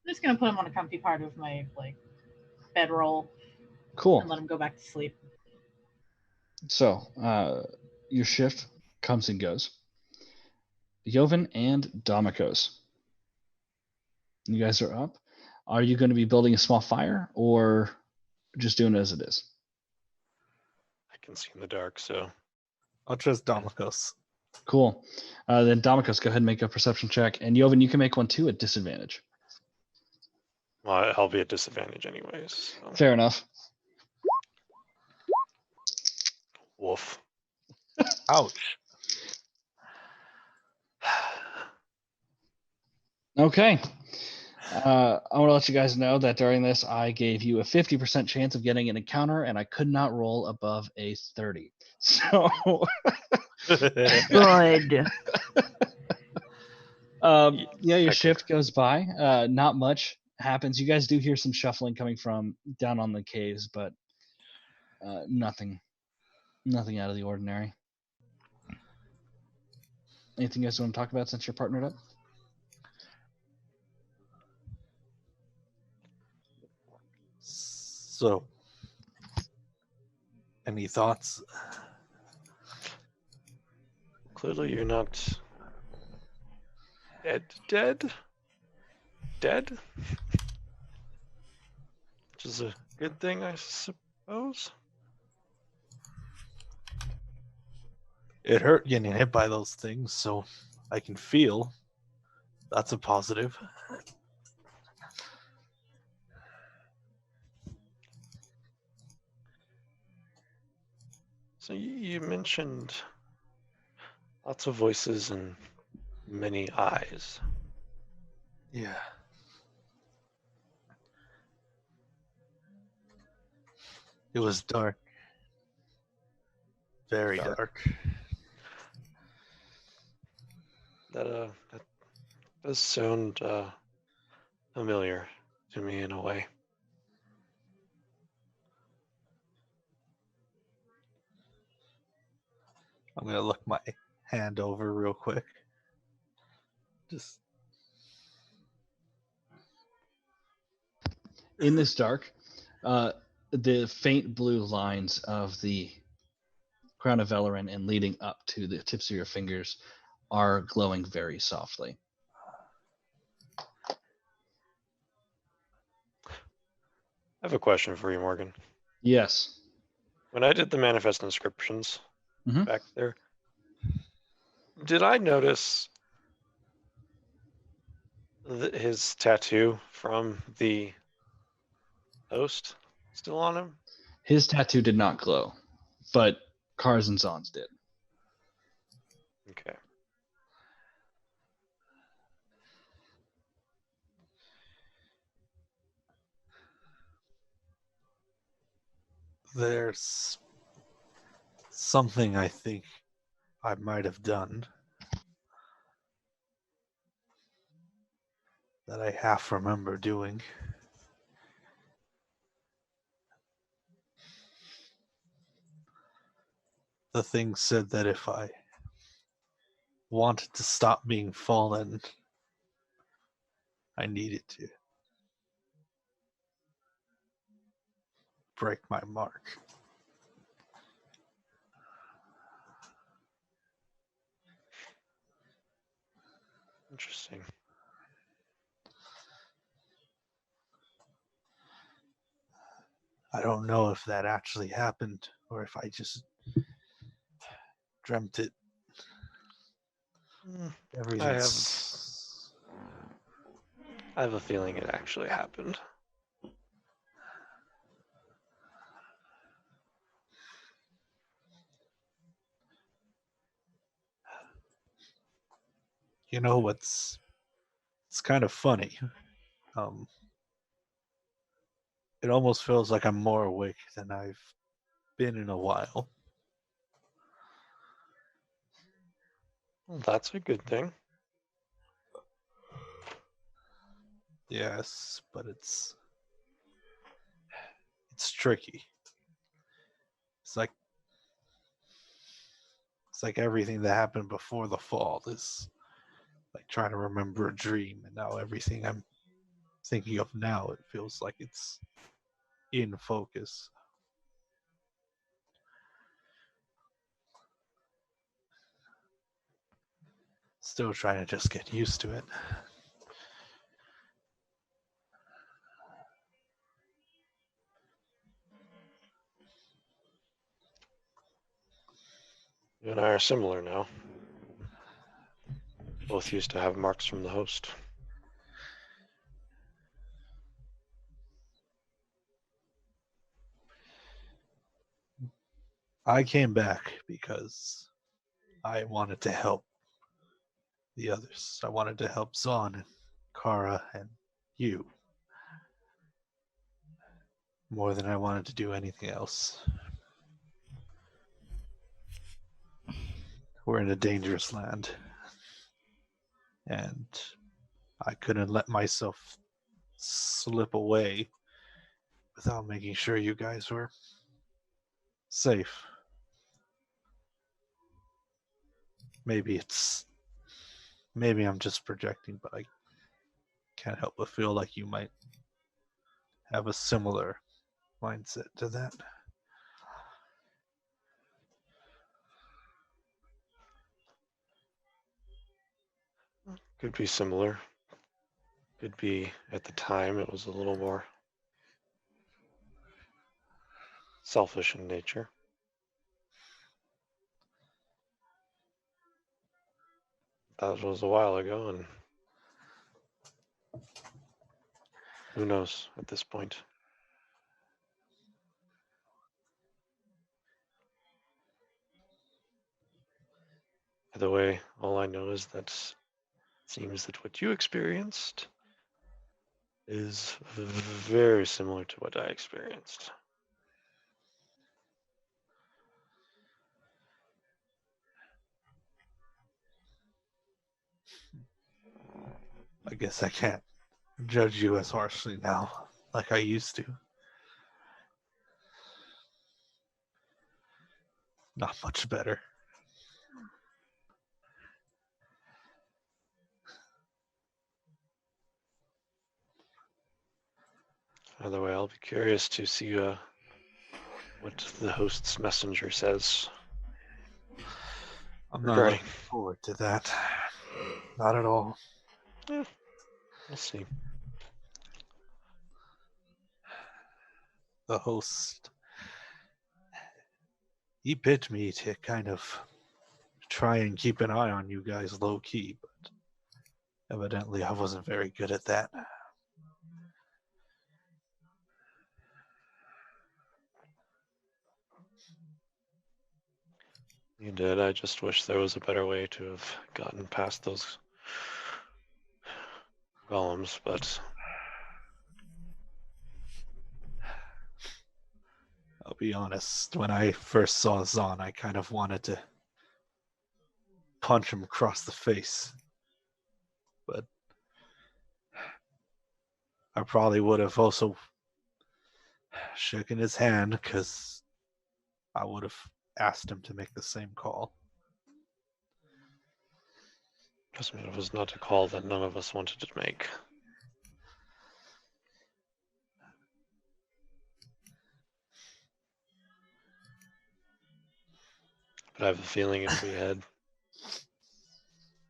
just gonna put him on a comfy part of my bedroll Cool. and let him go back to sleep. So your shift comes and goes. Yovan and Domikos, you guys are up. Are you going to be building a small fire or just doing it as it is? I can see in the dark, so I'll trust Domikos. Cool. Then Domikos, go ahead and make a perception check. And Yovan, you can make one too at disadvantage. well, I'll be at disadvantage anyways. So. Fair enough. Woof. Ouch. Okay. I want to let you guys know that during this, I gave you a 50% chance of getting an encounter, and I could not roll above a 30. So, Good. yeah, your shift goes by. Not much happens. You guys do hear some shuffling coming from down on the caves, but nothing out of the ordinary. Anything you guys want to talk about since you're partnered up? So, any thoughts? Clearly, you're not dead. Which is a good thing, I suppose. It hurt getting hit by those things, so I can feel. That's a positive. So you mentioned lots of voices and many eyes. Yeah. It was dark. Very dark. That does sound familiar to me in a way. I'm gonna look my hand over real quick. Just In this dark, the faint blue lines of the crown of Velirine and leading up to the tips of your fingers are glowing very softly. I have a question for you, Morgan. Yes. When I did the manifest inscriptions Mhm. back there, did I notice his tattoo from the host still on him? His tattoo did not glow, but Kara's and Zahn's did. Okay. There's something I think I might have done that I half remember doing. The thing said that if I wanted to stop being fallen, I needed to break my mark. Interesting. I don't know if that actually happened or if I just dreamt it. Everything's... I have a feeling it actually happened. You know it's kind of funny. It almost feels like I'm more awake than I've been in a while. Well, that's a good thing. Yes, but it's tricky. It's like everything that happened before the fall is like trying to remember a dream, and now everything I'm thinking of now, it feels like it's in focus. Still trying to just get used to it. You and I are similar now. Both used to have marks from the host. I came back because I wanted to help the others. I wanted to help Zahn and Kara and you more than I wanted to do anything else. We're in a dangerous land, and I couldn't let myself slip away without making sure you guys were safe. Maybe I'm just projecting, but I can't help but feel like you might have a similar mindset to that. Could be similar. Could be at the time it was a little more selfish in nature. That was a while ago, and who knows at this point. Either way, all I know is that it seems that what you experienced is very similar to what I experienced. I guess I can't judge you as harshly now like I used to. Not much better. Either way, I'll be curious to see what the host's messenger says. I'm Regarding- not looking forward to that. Not at all. Yeah, we'll see. The host, he picked me to kind of try and keep an eye on you guys low key, but evidently I wasn't very good at that. You did. I just wish there was a better way to have gotten past those golems, but I'll be honest, when I first saw Zahn, I kind of wanted to punch him across the face. But I probably would have also shaken his hand because I would have asked him to make the same call. it was not a call that none of us wanted to make. But I have a feeling if we had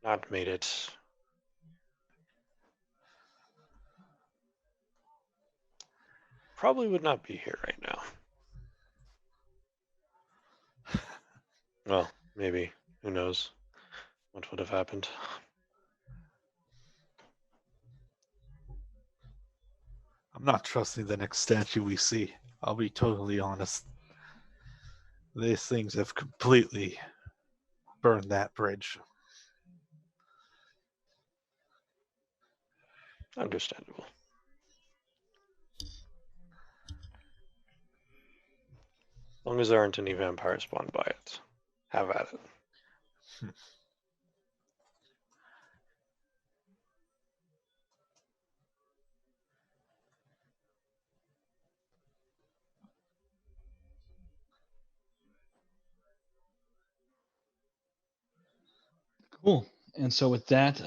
not made it, probably would not be here right now. Well, maybe. Who knows what would have happened. I'm not trusting the next statue we see. I'll be totally honest. These things have completely burned that bridge. Understandable. As long as there aren't any vampires spawned by it, have at it. Cool. And so with that,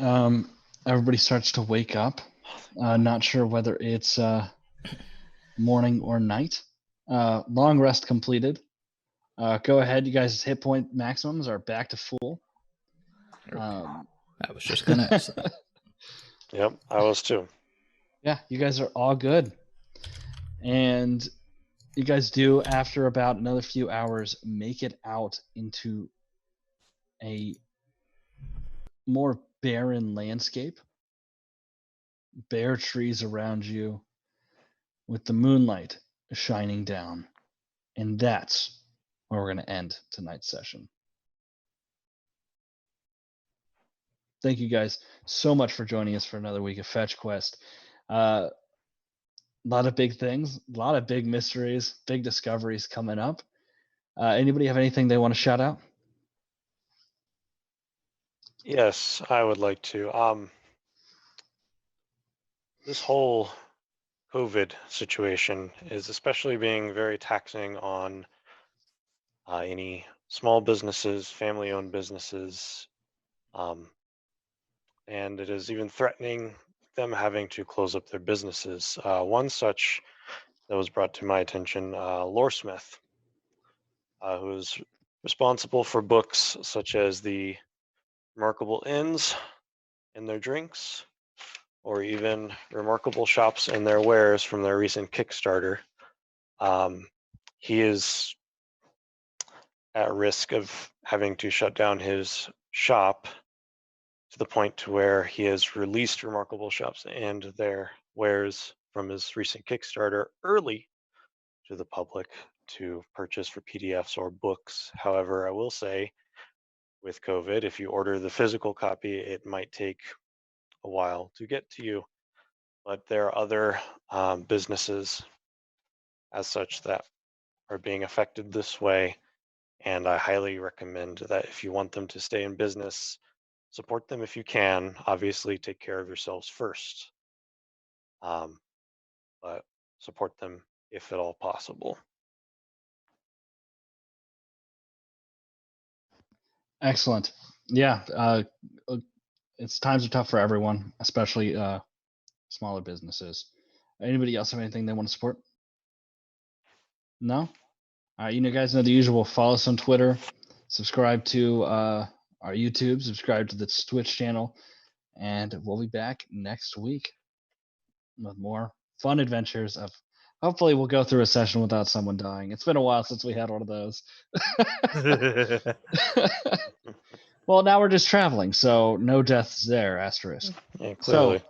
everybody starts to wake up. Not sure whether it's morning or night. Long rest completed. Go ahead. You guys' hit point maximums are back to full. I was just gonna ask that. Yep, I was too. Yeah, you guys are all good. And you guys do, after about another few hours, make it out into a more barren landscape. Bare trees around you with the moonlight shining down. And that's where we're going to end tonight's session. Thank you guys so much for joining us for another week of FetchQuest. A lot of big things, a lot of big mysteries, big discoveries coming up. Anybody have anything they want to shout out? Yes, I would like to. This whole COVID situation is especially being very taxing on any small businesses, family-owned businesses, and it is even threatening them having to close up their businesses. One such that was brought to my attention, Loresmith, who is responsible for books such as the Remarkable Inns and their drinks, or even Remarkable Shops and their wares from their recent Kickstarter. He is at risk of having to shut down his shop to the point to where he has released Remarkable Shops and their wares from his recent Kickstarter early to the public to purchase for PDFs or books. However, I will say with COVID, if you order the physical copy, it might take a while to get to you. But there are other businesses as such that are being affected this way. And I highly recommend that if you want them to stay in business, support them if you can. Obviously, take care of yourselves first. But support them if at all possible. Excellent. Yeah, it's times are tough for everyone, especially smaller businesses. Anybody else have anything they want to support? No? All right, you guys know the usual. Follow us on Twitter, subscribe to our YouTube, subscribe to the Twitch channel, and we'll be back next week with more fun adventures of. Hopefully, we'll go through a session without someone dying. It's been a while since we had one of those. Well, now we're just traveling, so no deaths there, asterisk. Yeah, clearly.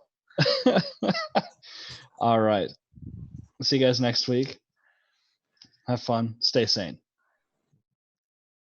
So, all right. See you guys next week. Have fun. Stay sane.